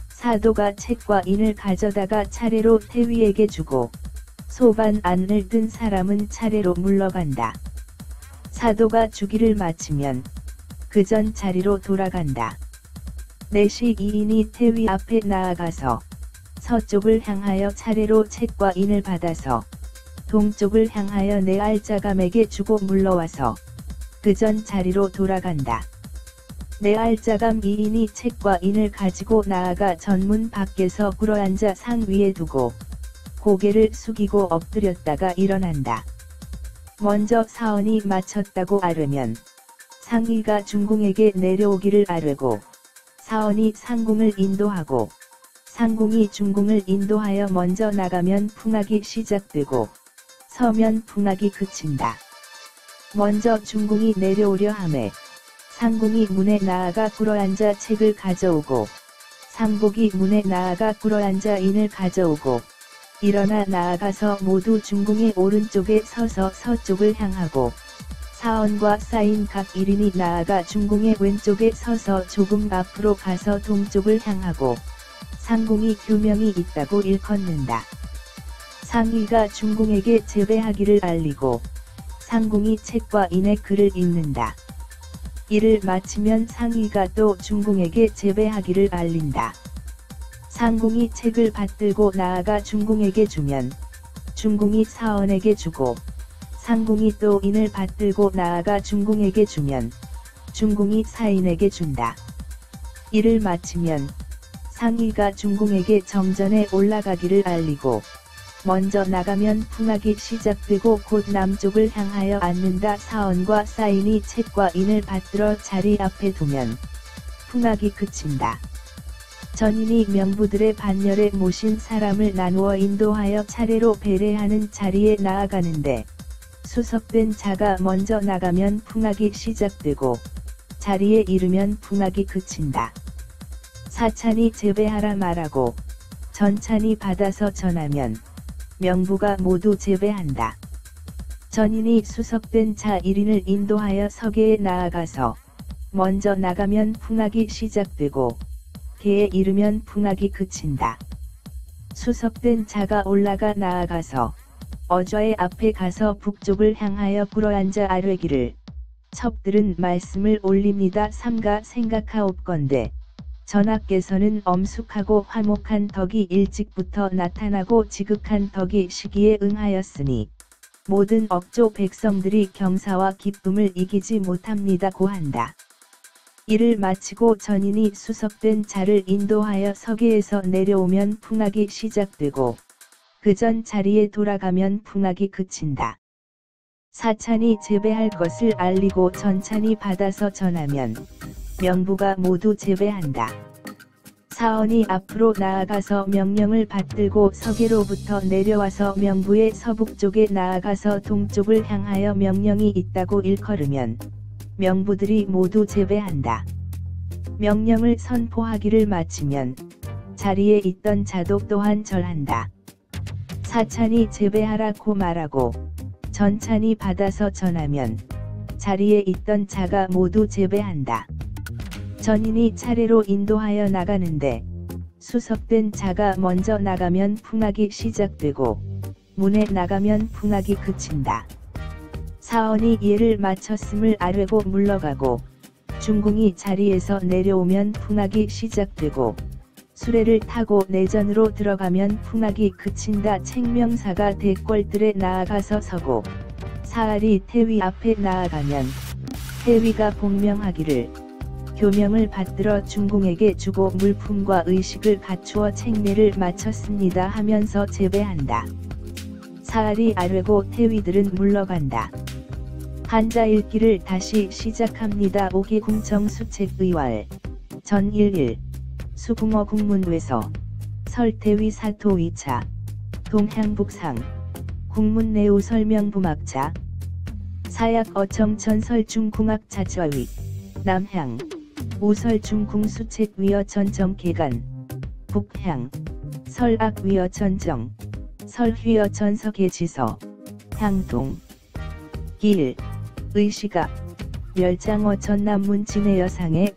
사도가 책과 인을 가져다가 차례로 태위에게 주고 소반 안을 든 사람은 차례로 물러간다. 사도가 주기를 마치면 그 전 자리로 돌아간다. 내시 2인이 태위 앞에 나아가서 서쪽을 향하여 차례로 책과 인을 받아서 동쪽을 향하여 내알자감에게 주고 물러와서 그 전 자리로 돌아간다. 내알자감 2인이 책과 인을 가지고 나아가 전문 밖에서 꿇어앉아 상 위에 두고 고개를 숙이고 엎드렸다가 일어난다. 먼저 사원이 마쳤다고 아뢰면 상위가 중궁에게 내려오기를 아뢰고 사원이 상궁을 인도하고 상궁이 중궁을 인도하여 먼저 나가면 풍악이 시작되고 서면 풍악이 그친다. 먼저 중궁이 내려오려 하매 상궁이 문에 나아가 꿇어앉아 책을 가져오고 상복이 문에 나아가 꿇어앉아 인을 가져오고 일어나 나아가서 모두 중궁의 오른쪽에 서서 서쪽을 향하고 사원과 사인 각 1인이 나아가 중궁의 왼쪽에 서서 조금 앞으로 가서 동쪽을 향하고 상궁이 교명이 있다고 일컫는다. 상위가 중궁에게 제배하기를 알리고 상궁이 책과 인의 글을 읽는다. 이를 마치면 상위가 또 중궁에게 제배하기를 알린다. 상궁이 책을 받들고 나아가 중궁에게 주면 중궁이 사원에게 주고 상궁이 또 인을 받들고 나아가 중궁에게 주면 중궁이 사인에게 준다. 이를 마치면 상위가 중궁에게 정전에 올라가기를 알리고 먼저 나가면 풍악이 시작되고 곧 남쪽을 향하여 앉는다. 사원과 사인이 책과 인을 받들어 자리 앞에 두면 풍악이 그친다. 전인이 명부들의 반열에 모신 사람을 나누어 인도하여 차례로 배례하는 자리에 나아가는데 수석된 자가 먼저 나가면 풍악이 시작되고 자리에 이르면 풍악이 그친다. 사찬이 제배하라 말하고 전찬이 받아서 전하면 명부가 모두 제배한다. 전인이 수석된 자 1인을 인도하여 서계에 나아가서 먼저 나가면 풍악이 시작되고 계에 이르면 풍악이 그친다. 수석된 자가 올라가 나아가서 어좌의 앞에 가서 북쪽을 향하여 꿇어앉아 아뢰기를 첩들은 말씀을 올립니다. 삼가 생각하옵건대 전하께서는 엄숙하고 화목한 덕이 일찍부터 나타나고 지극한 덕이 시기에 응하였으니 모든 억조 백성들이 경사와 기쁨을 이기지 못합니다 고한다. 이를 마치고 전인이 수석된 자를 인도하여 서계에서 내려오면 풍악이 시작되고 그 전 자리에 돌아가면 풍악이 그친다. 사찬이 제배할 것을 알리고 전찬이 받아서 전하면 명부가 모두 제배한다. 사원이 앞으로 나아가서 명령을 받들고 서계로부터 내려와서 명부의 서북쪽에 나아가서 동쪽을 향하여 명령이 있다고 일컬으면 명부들이 모두 제배한다. 명령을 선포하기를 마치면 자리에 있던 자도 또한 절한다. 사찬이 제배하라고 말하고 전찬이 받아서 전하면 자리에 있던 자가 모두 제배한다. 전인이 차례로 인도하여 나가는데 수석된 자가 먼저 나가면 풍악이 시작되고 문에 나가면 풍악이 그친다. 사원이 예를 마쳤음을 아뢰고 물러가고 중궁이 자리에서 내려오면 풍악이 시작되고 수레를 타고 내전으로 들어가면 풍악이 그친다. 책명사가 대궐들에 나아가서 서고 사알이 태위 앞에 나아가면 태위가 복명하기를 교명을 받들어 중궁에게 주고 물품과 의식을 갖추어 책례를 마쳤습니다 하면서 제배한다. 사알이 아뢰고 태위들은 물러간다. 한자 읽기를 다시 시작합니다. 오기궁청 수책의왈 전11 수궁어 국문외서 설태위 사토 2차 동향북상 국문내우 설명부막차 사약 어청천 설중궁학 자좌위 남향 우설중궁 수책위어 전정계간 북향 설악위어 전정 설휘어 전서계지서 향동 길 의시각 멸장어 전남문 진해여상에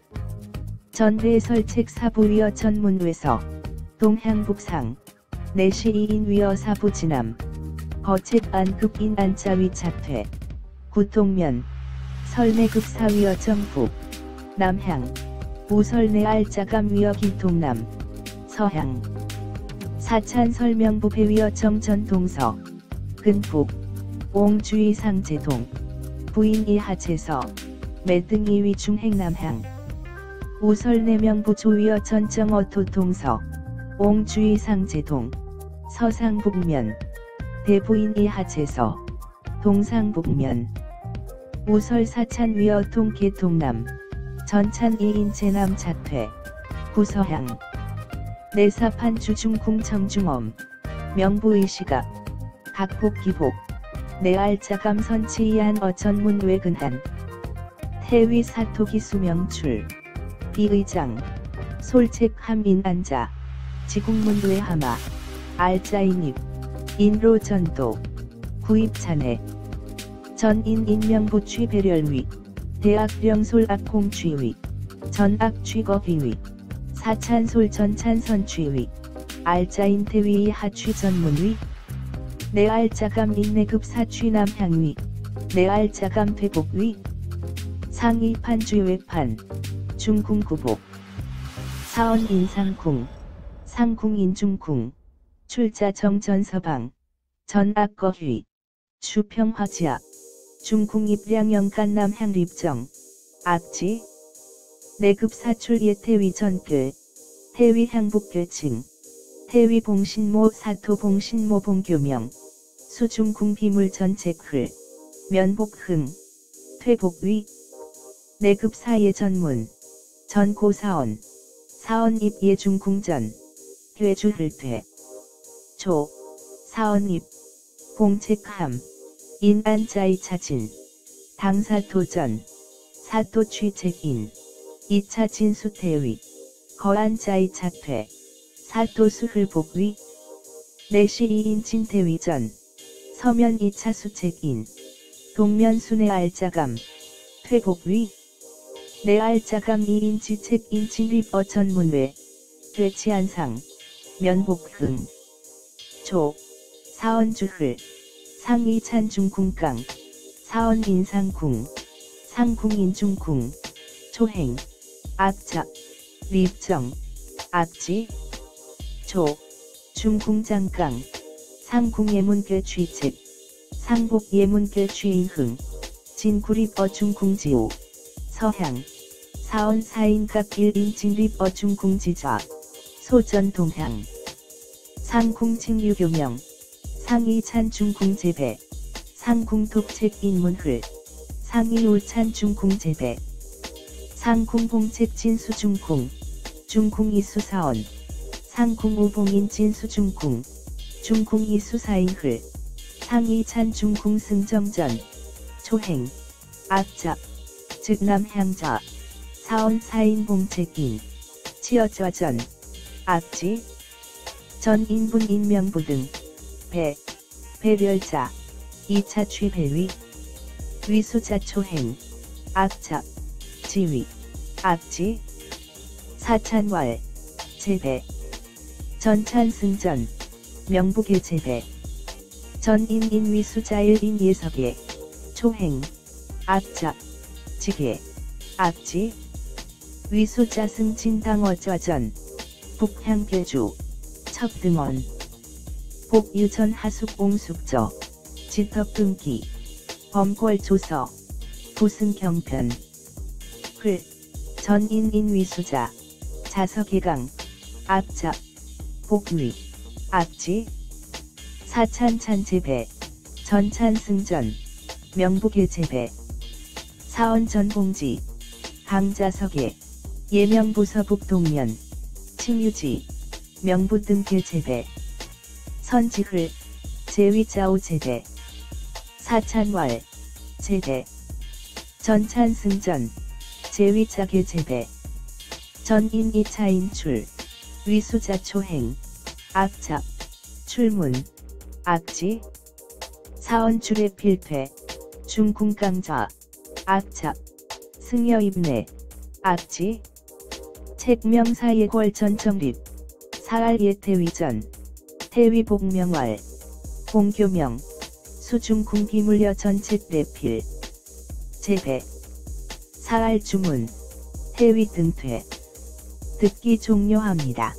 전대설책 사부위어 전문외서 동향북상 내시 2인 위어 사부 진암 거책 안급인 안자위 차퇴 구통면 설내급 사위어 정북 남향 우설내 알자감 위어 기통남 서향 사찬 설명부 배위어 정전 동서 근북 옹주의 상제동 부인 이하채서 매등 2위 중행남향 우설내 명부 조위어 전정어토 동서 옹주의 상제동 서상북면, 대부인이 하체서, 동상북면, 우설사찬 위어통 개통남, 전찬 이인체남 자퇴, 구서향, 내사판 주중궁 청중엄, 명부의시각, 각복기복, 내알자감 선치이한 어천문 외근한, 태위 사토기 수명출, 비의장, 솔책함 인안자, 지국문 외하마, 알자인입, 인로전도, 구입찬해, 전인 인명부 취배렬위, 대학병솔 악공취위, 전악취거비위, 사찬솔 전찬선 취위, 알자인 태위의 하취전문위, 내알자감 인내급 사취남 향위, 내알자감 퇴복위, 상이판 주외판, 중궁구복, 사언 인상궁, 상궁 인중궁, 출자 정전서방, 전악거휘, 주평화지악, 중궁 입량영간남 향립정, 악지, 내급 사출 예태위 전글, 태위 향북교층, 태위 봉신모 사토 봉신모 봉교명, 수중궁 비물 전책흘, 면복흥, 퇴복위, 내급 사예 전문, 전고사언, 사언입 예중궁전, 괴주흘퇴, 조, 사언입, 봉책함, 인안자이 차진, 당사토전, 사토취책인, 2차 진수태위, 거안자이 차퇴, 사토수흘복위, 내시 2인 진태위전, 서면 2차 수책인, 동면순의 알자감, 퇴복위, 내알자감 2인 지책인 진립 어천문외, 되치안상, 면복흥, 조, 사언주흘, 상이찬 중궁강, 사언 인상궁, 상궁 인중궁, 초행, 악작, 립정, 악지, 조, 중궁장강, 상궁 예문교 취책, 상복 예문교 취인흥, 진구립 어중궁지오, 서향, 사언 사인각 1인 진립 어중궁지좌, 소전동향, 상궁칭 유교명, 상이찬 중궁제배, 상궁독책 인문흘, 상이울찬 중궁제배, 상궁봉책 진수중궁, 중궁이수사언, 상궁우봉인 진수중궁, 중궁이수사인흘, 상이찬 중궁승정전, 초행, 악작, 즉남향자, 사언 사인봉책인, 치어좌전, 악지, 전인분 인명부 등, 배별자, 2차 취배위, 위수자 초행, 악작, 지위, 악지, 사찬왈, 제배, 전찬승전, 명부계 제배, 전인인 위수자일인 예석예, 초행, 악작, 지계, 악지, 위수자 승진당어좌전, 북향계주, 첩등원, 복유전 하숙옹숙저, 지턱금기, 범골조서, 부승경편, 흘, 전인인 위수자, 자석예강, 악작, 복위, 악지, 사찬찬제배, 전찬승전, 명부계제배, 사언전봉지, 강자석예, 예명부서북동면, 칭유지, 명부등계제배, 선지흘, 제위자오제배, 사찬왈, 제배, 전찬승전, 제위자계제배, 전인 2차 인출, 위수자 초행, 악작, 출문, 악지, 사언출의 필퇴, 중궁강좌, 악작, 승여입내, 악지, 책명사예 궐전정립, 사알예태위전, 태위복명왈, 봉교명, 수중궁 비물려 전책대필, 제배, 사알주문, 태위 등퇴, 듣기 종료합니다.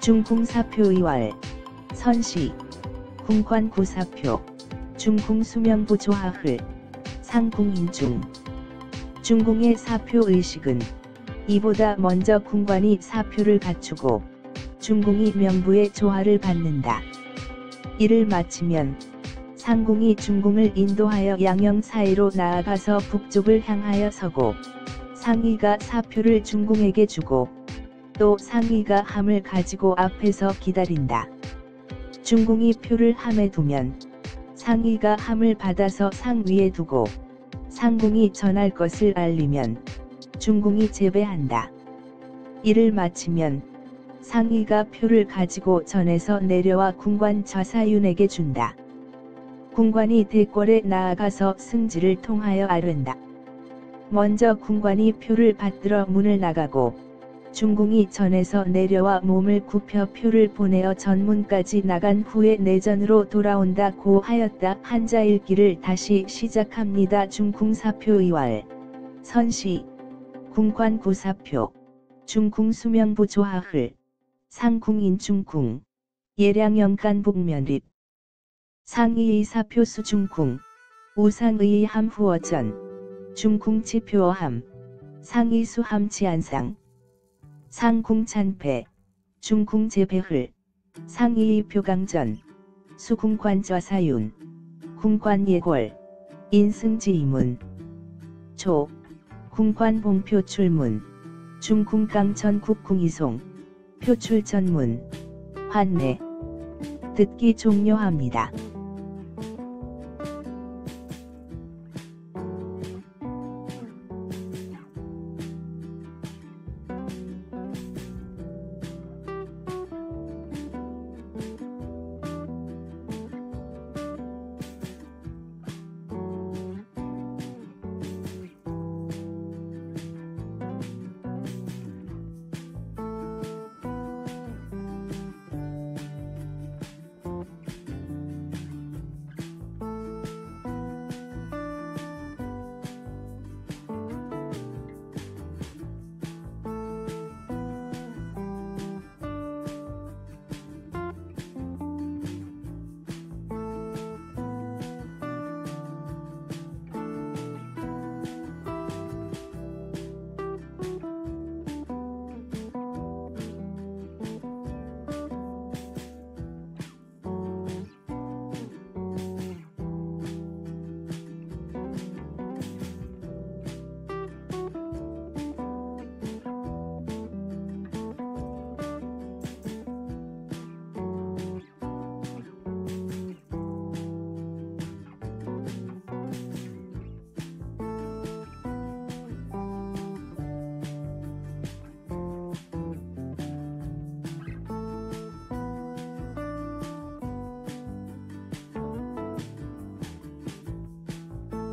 중궁사표의월, 선시, 궁관구사표, 중궁수명부조하흘, 상궁인중. 중궁의 사표의식은 이보다 먼저 궁관이 사표를 갖추고 중궁이 명부의 조화를 받는다. 이를 마치면 상궁이 중궁을 인도하여 양영 사이로 나아가서 북쪽을 향하여 서고 상위가 사표를 중궁에게 주고 또 상위가 함을 가지고 앞에서 기다린다. 중궁이 표를 함에 두면 상위가 함을 받아서 상 위에 두고 상궁이 전할 것을 알리면 중궁이 제배한다. 이를 마치면 상위가 표를 가지고 전에서 내려와 궁관 좌사윤에게 준다. 궁관이 대궐에 나아가서 승지를 통하여 아른다. 먼저 궁관이 표를 받들어 문을 나가고 중궁이 전에서 내려와 몸을 굽혀 표를 보내어 전문까지 나간 후에 내전으로 돌아온다고 하였다. 한자 읽기를 다시 시작합니다. 중궁사표의월, 선시, 궁관구사표, 중궁수명부조하흘, 상궁인중궁, 예량영간북면립, 상의의사표 수중궁, 우상의함후어전, 중궁치표어함, 상의수함치안상, 상궁찬패, 중궁제배흘, 상의의표강전, 수궁관좌사윤, 궁관예궐, 인승지이문, 초, 궁관봉표출문, 중궁강천국궁이송, 표출전문, 환내. 듣기 종료합니다.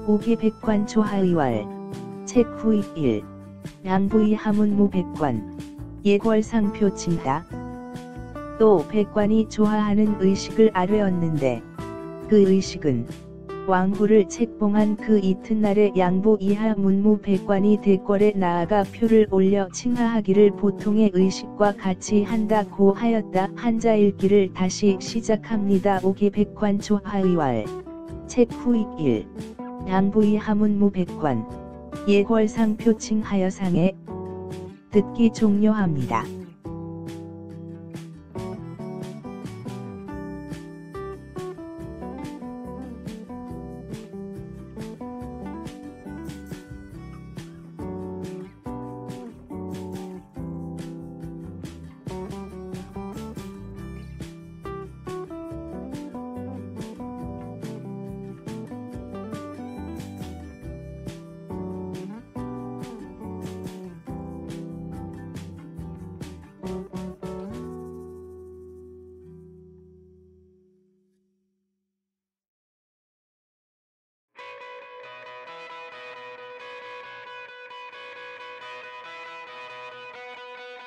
오기백관 조하의월, 책후이 1, 양부이 하문무 백관, 예궐상표 친다. 또 백관이 조하하는 의식을 아뢰었는데 그 의식은 왕부를 책봉한 그 이튿날에 양부 이하 문무 백관이 대궐에 나아가 표를 올려 칭하하기를 보통의 의식과 같이 한다고 하였다. 한자 읽기를 다시 시작합니다. 오기백관 조하의월, 책후이 1, 양부이 하문무 백관, 예궐상표 칭하여상에. 듣기 종료합니다.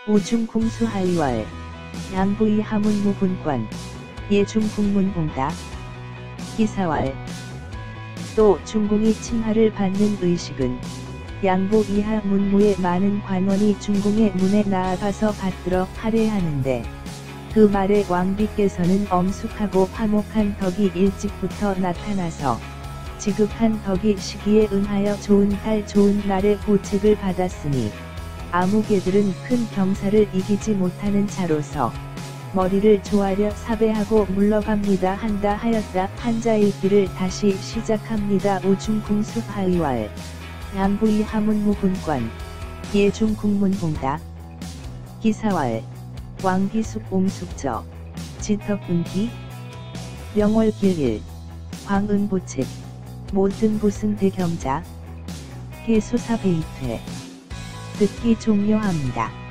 우중궁수하의월, 양부이 하문무 군관, 예중궁문봉다. 기사왈. 또 중궁이 칭하를 받는 의식은 양부 이하 문무의 많은 관원이 중궁의 문에 나아가서 받들어 할애하는데 그 말에 왕비께서는 엄숙하고 화목한 덕이 일찍부터 나타나서 지극한 덕이 시기에 응하여 좋은 달 좋은 날에 보책을 받았으니 아무개들은 큰 경사를 이기지 못하는 자로서 머리를 조아려 사배하고 물러갑니다 한다 하였다. 한자읽기를 다시 시작합니다. 오중궁수 하의왈 양부이 하문무군권 예중국문봉다 기사왈 왕기숙 옹숙저 지터분기 명월길일 광은보책 모든보승 대경자 해수사베이퇴 듣기 종료합니다.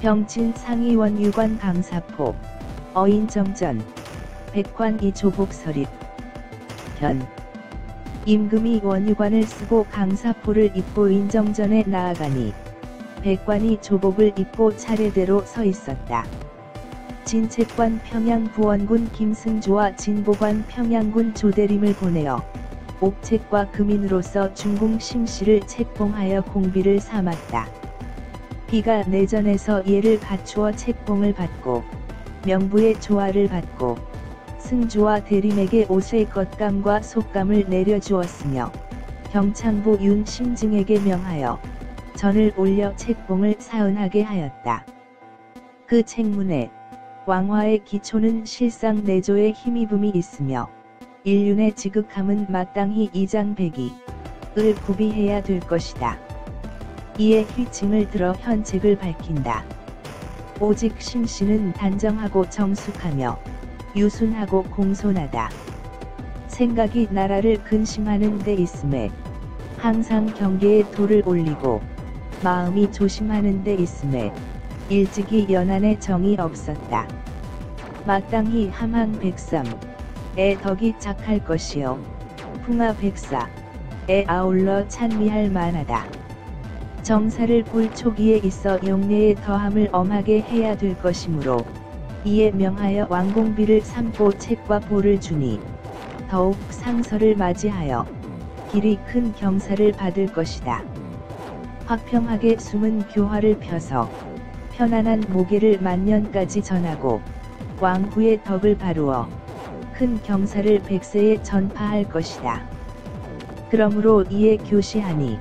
병친 상의원 유관 강사포 어인정전 백관 이조복 서립 현 임금이 원유관을 쓰고 강사포를 입고 인정전에 나아가니 백관이 조복을 입고 차례대로 서 있었다. 진책관 평양부원군 김승조와 진보관 평양군 조대림을 보내어 옥책과 금인으로서 중궁 심씨를 책봉하여 공비를 삼았다. 비가 내전에서 예를 갖추어 책봉을 받고 명부의 조화를 받고 승주와 대림에게 옷의 겉감과 속감을 내려주었으며 경창부 윤심증에게 명하여 전을 올려 책봉을 사은하게 하였다. 그 책문에 왕화의 기초는 실상 내조에 힘입음이 있으며 인륜의 지극함은 마땅히 이장백이 을 구비해야 될 것이다. 이에 휘칭을 들어 현책을 밝힌다. 오직 심씨는 단정하고 정숙하며 유순하고 공손하다. 생각이 나라를 근심하는 데 있음에 항상 경계에 돌을 올리고 마음이 조심하는 데 있음에 일찍이 연안에 정이 없었다. 마땅히 함항 백삼에 덕이 착할 것이요 풍하 백사에 아울러 찬미할 만하다. 정사를 볼 초기에 있어 용례의 더함을 엄하게 해야 될 것이므로 이에 명하여 왕공비를 삼고 책과 보를 주니 더욱 상서를 맞이하여 길이 큰 경사를 받을 것이다. 화평하게 숨은 교화를 펴서 편안한 모계를 만년까지 전하고 왕후의 덕을 바루어 큰 경사를 백세에 전파할 것이다. 그러므로 이에 교시하니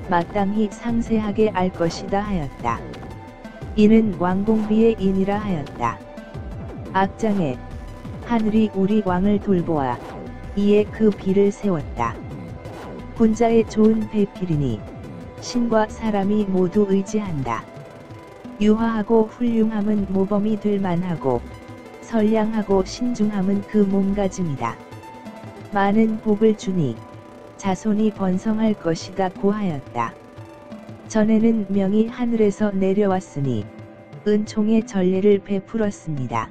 마땅히 상세하게 알 것이다 하였다. 이는 왕공비의 인이라 하였다. 악장에 하늘이 우리 왕을 돌보아 이에 그 비를 세웠다. 군자의 좋은 배필이니 신과 사람이 모두 의지한다. 유화하고 훌륭함은 모범이 될 만하고 선량하고 신중함은 그 몸가짐이다. 많은 복을 주니 자손이 번성할 것이다 고하였다. 전에는 명이 하늘에서 내려왔으니 은총의 전례를 베풀었습니다.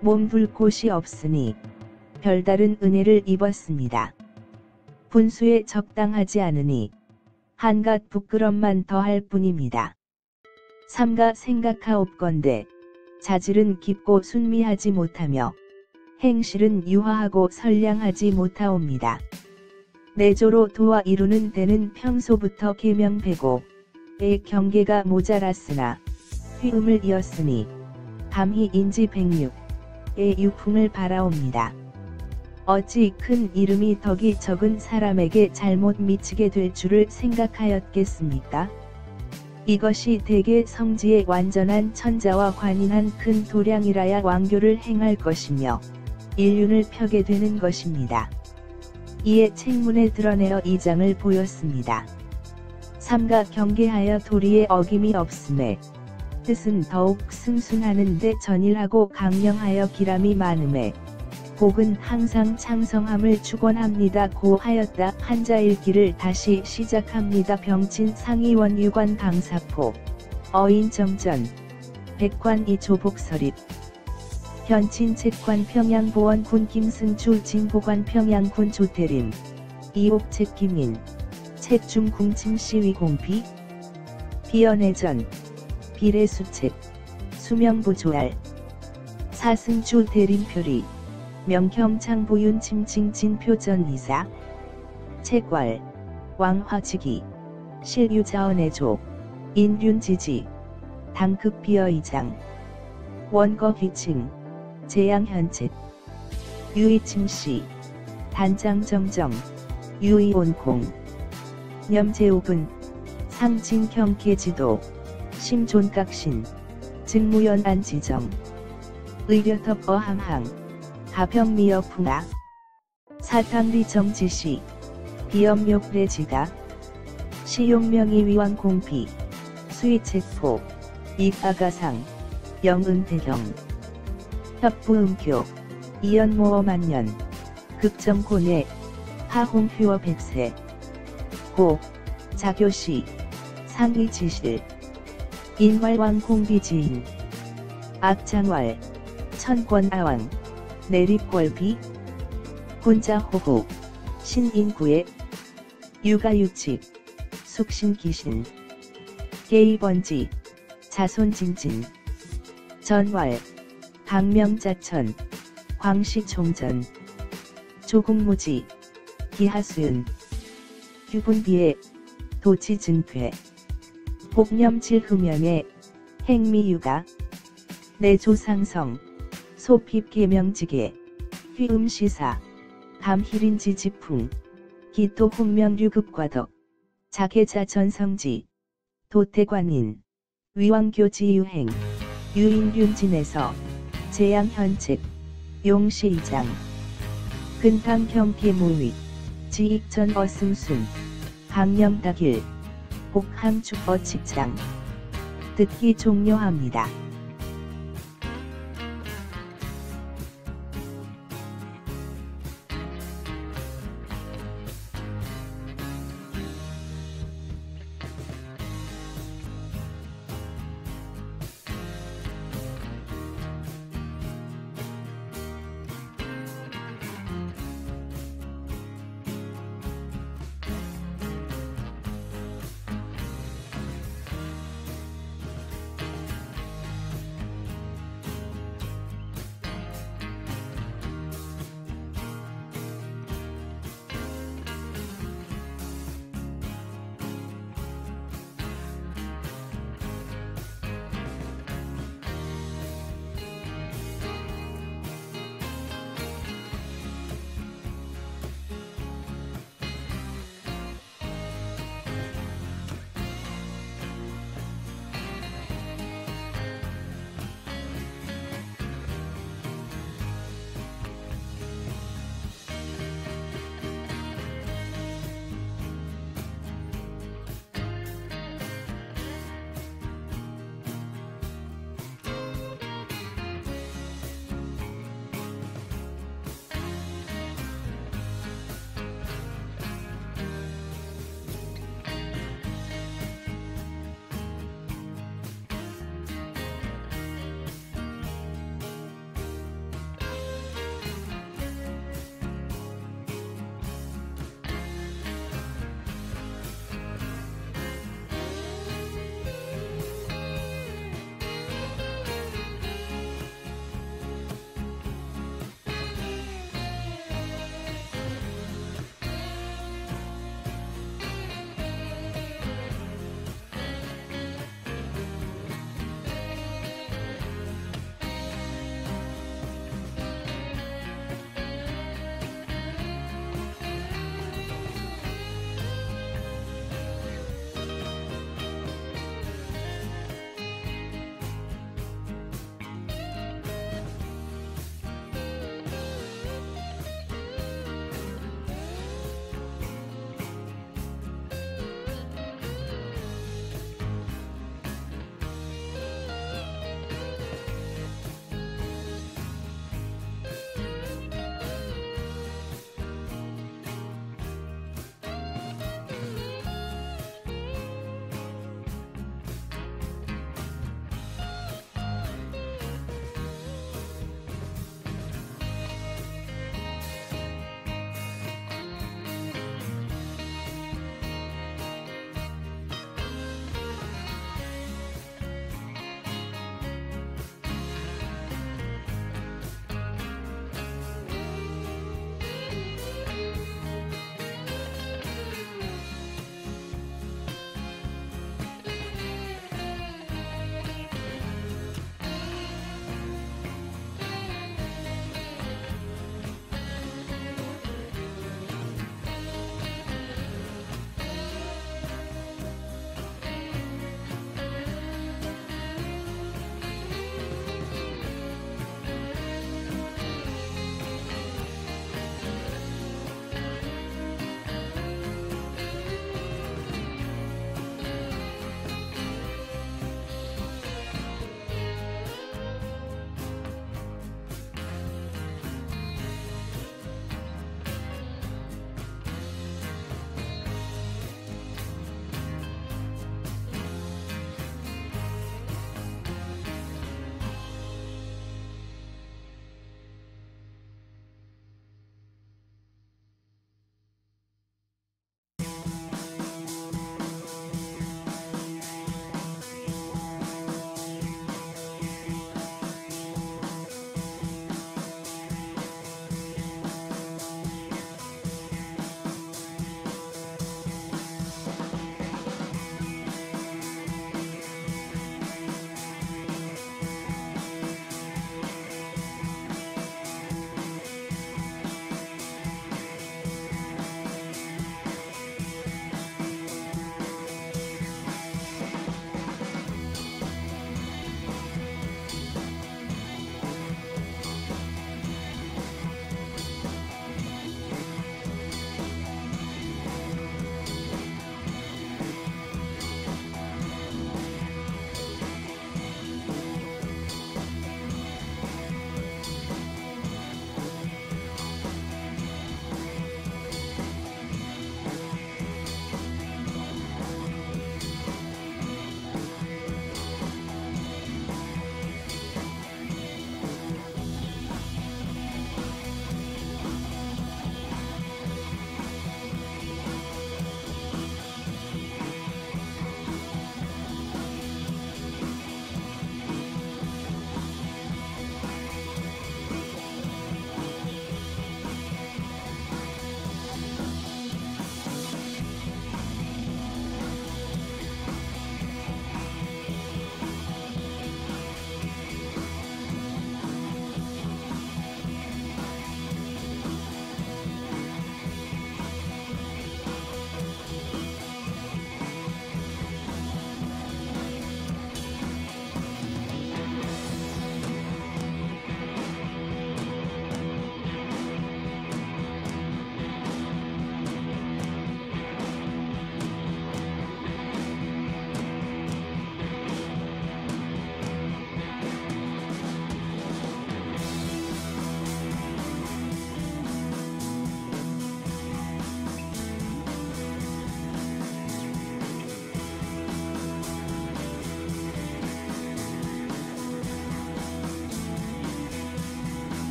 몸둘 곳이 없으니 별다른 은혜를 입었습니다. 분수에 적당하지 않으니 한갓 부끄럼만 더할 뿐입니다. 삼가 생각하옵건대 자질은 깊고 순미하지 못하며 행실은 유화하고 선량하지 못하옵니다. 내조로 도와 이루는 데는 평소부터 계명되고 의 경계가 모자랐으나 휘음을 이었으니 감히 인지 106의 유풍을 바라옵니다. 어찌 큰 이름이 덕이 적은 사람에게 잘못 미치게 될 줄을 생각하였겠습니까? 이것이 대개 성지의 완전한 천자와 관인한 큰 도량이라야 왕교를 행할 것이며 일륜을 펴게 되는 것입니다. 이에 책문에 드러내어 이 장을 보였습니다. 삼가 경계하여 도리에 어김이 없음에 뜻은 더욱 승순하는데 전일하고 강령하여 기람이 많음에 복은 항상 창성함을 축원합니다 고하였다. 한자일기를 다시 시작합니다. 병친 상의원 유관 강사포 어인정전 백관 이조복설입 현친 책관 평양보원군 김승주 진보관 평양군 조태림 이옥책 김인 책중 궁침 시위 공피 비연해전 비례수책 수명부 조알 사승주 대림표리 명경창 보윤 침칭 진표전 이사 책왈 왕화지기 실유자언해조 인륜지지 당급비어이장 원거휘층 재양현책 유이층시 단장정정 유이온공 염제옥은 상진경계지도 심존각신 증무연안지정 의료톱 어함항 가평미여풍아 사탕리정지시 비염욕래지가 시용명의 위왕공비 수의책포 이아가상 영은대경 협부음교 이연모어만년 극정고뇌 하홍휴어 백세 고 자교시 상의지실 인왈왕공비지인 악장왈 천권아왕 내립궐비 군자호국 신인구의 육아유칙 숙신기신 계이번지 자손진진 전왈 강명자천 광시총전 조국무지 기하수은 규분비의 도치증괴 복념질흠연의 행미유가 내조상성 소핍계명지계 휘음시사 감희린지지풍 기토훈명류급과덕 자계자 전성지 도태관인 위왕교지유행 유인륜진에서 재양현책 용시이장 근탕경계무위 지익전 어승순 강령다길 복함축어칙장 듣기 종료합니다.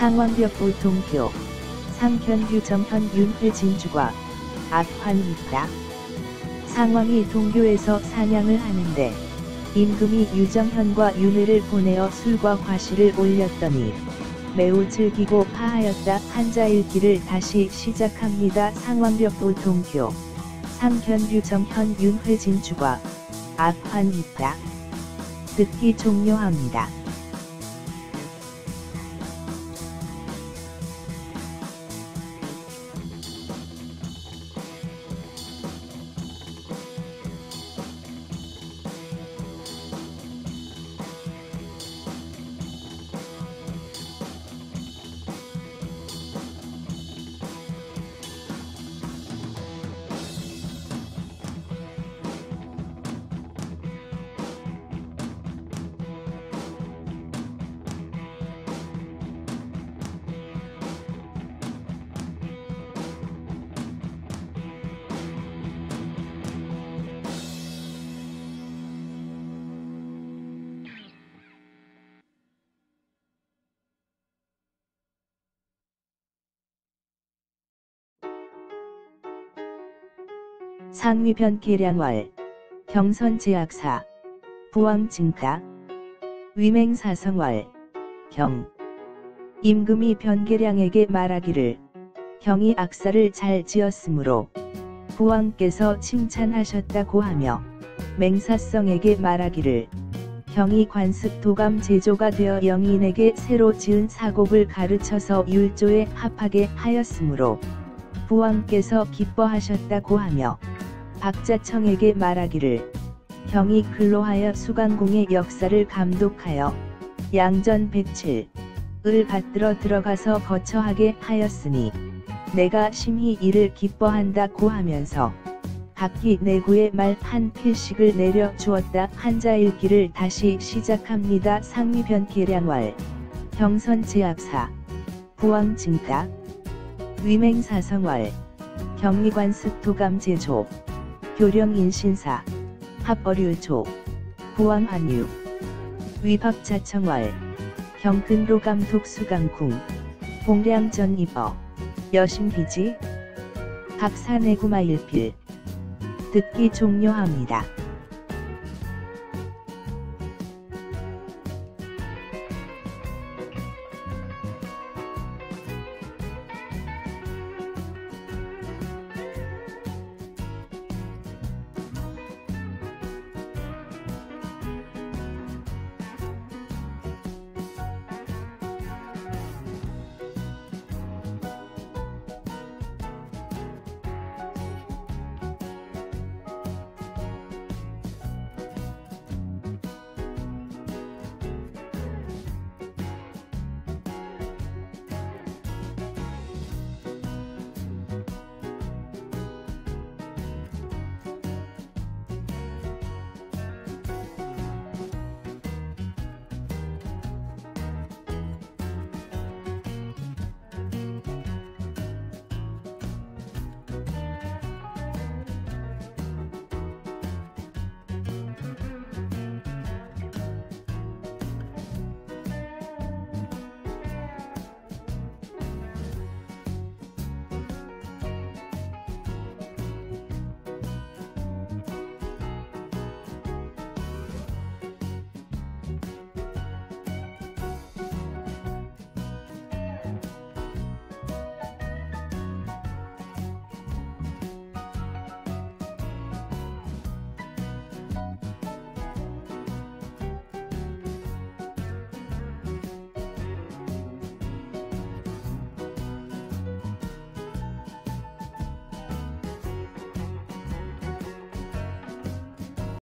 상왕벽 보통교, 상현규 정현 윤회 진주과, 압환입다. 상왕이 동교에서 사냥을 하는데 임금이 유정현과 윤회를 보내어 술과 과실을 올렸더니 매우 즐기고 파하였다. 한자 읽기를 다시 시작합니다. 상왕벽 보통교, 상현규 정현 윤회 진주과, 압환입다. 듣기 종료합니다. 상위변 계량왈, 경선제약사, 부왕증가, 위맹사성왈, 경. 임금이 변계량에게 말하기를 경이 악사를 잘 지었으므로 부왕께서 칭찬하셨다고 하며 맹사성에게 말하기를 경이 관습 도감 제조가 되어 영인에게 새로 지은 사곡을 가르쳐서 율조에 합하게 하였으므로 부왕께서 기뻐하셨다고 하며 박자청에게 말하기를 경이 근로하여 수강공의 역사를 감독하여 양전 107을 받들어 들어가서 거처하게 하였으니 내가 심히 이를 기뻐한다고 하면서 각기 내구의 말 한 필씩을 내려 주었다. 한자 읽기를 다시 시작합니다. 상위변 계량왈, 경선제약사, 부왕증가, 위맹사성왈, 경리관습 도감 제조, 교령인신사, 합어류조, 부왕한유, 위박자청왈, 경근로감독 수강궁, 봉량전입어, 여심비지, 박사내구마일필. 듣기 종료합니다.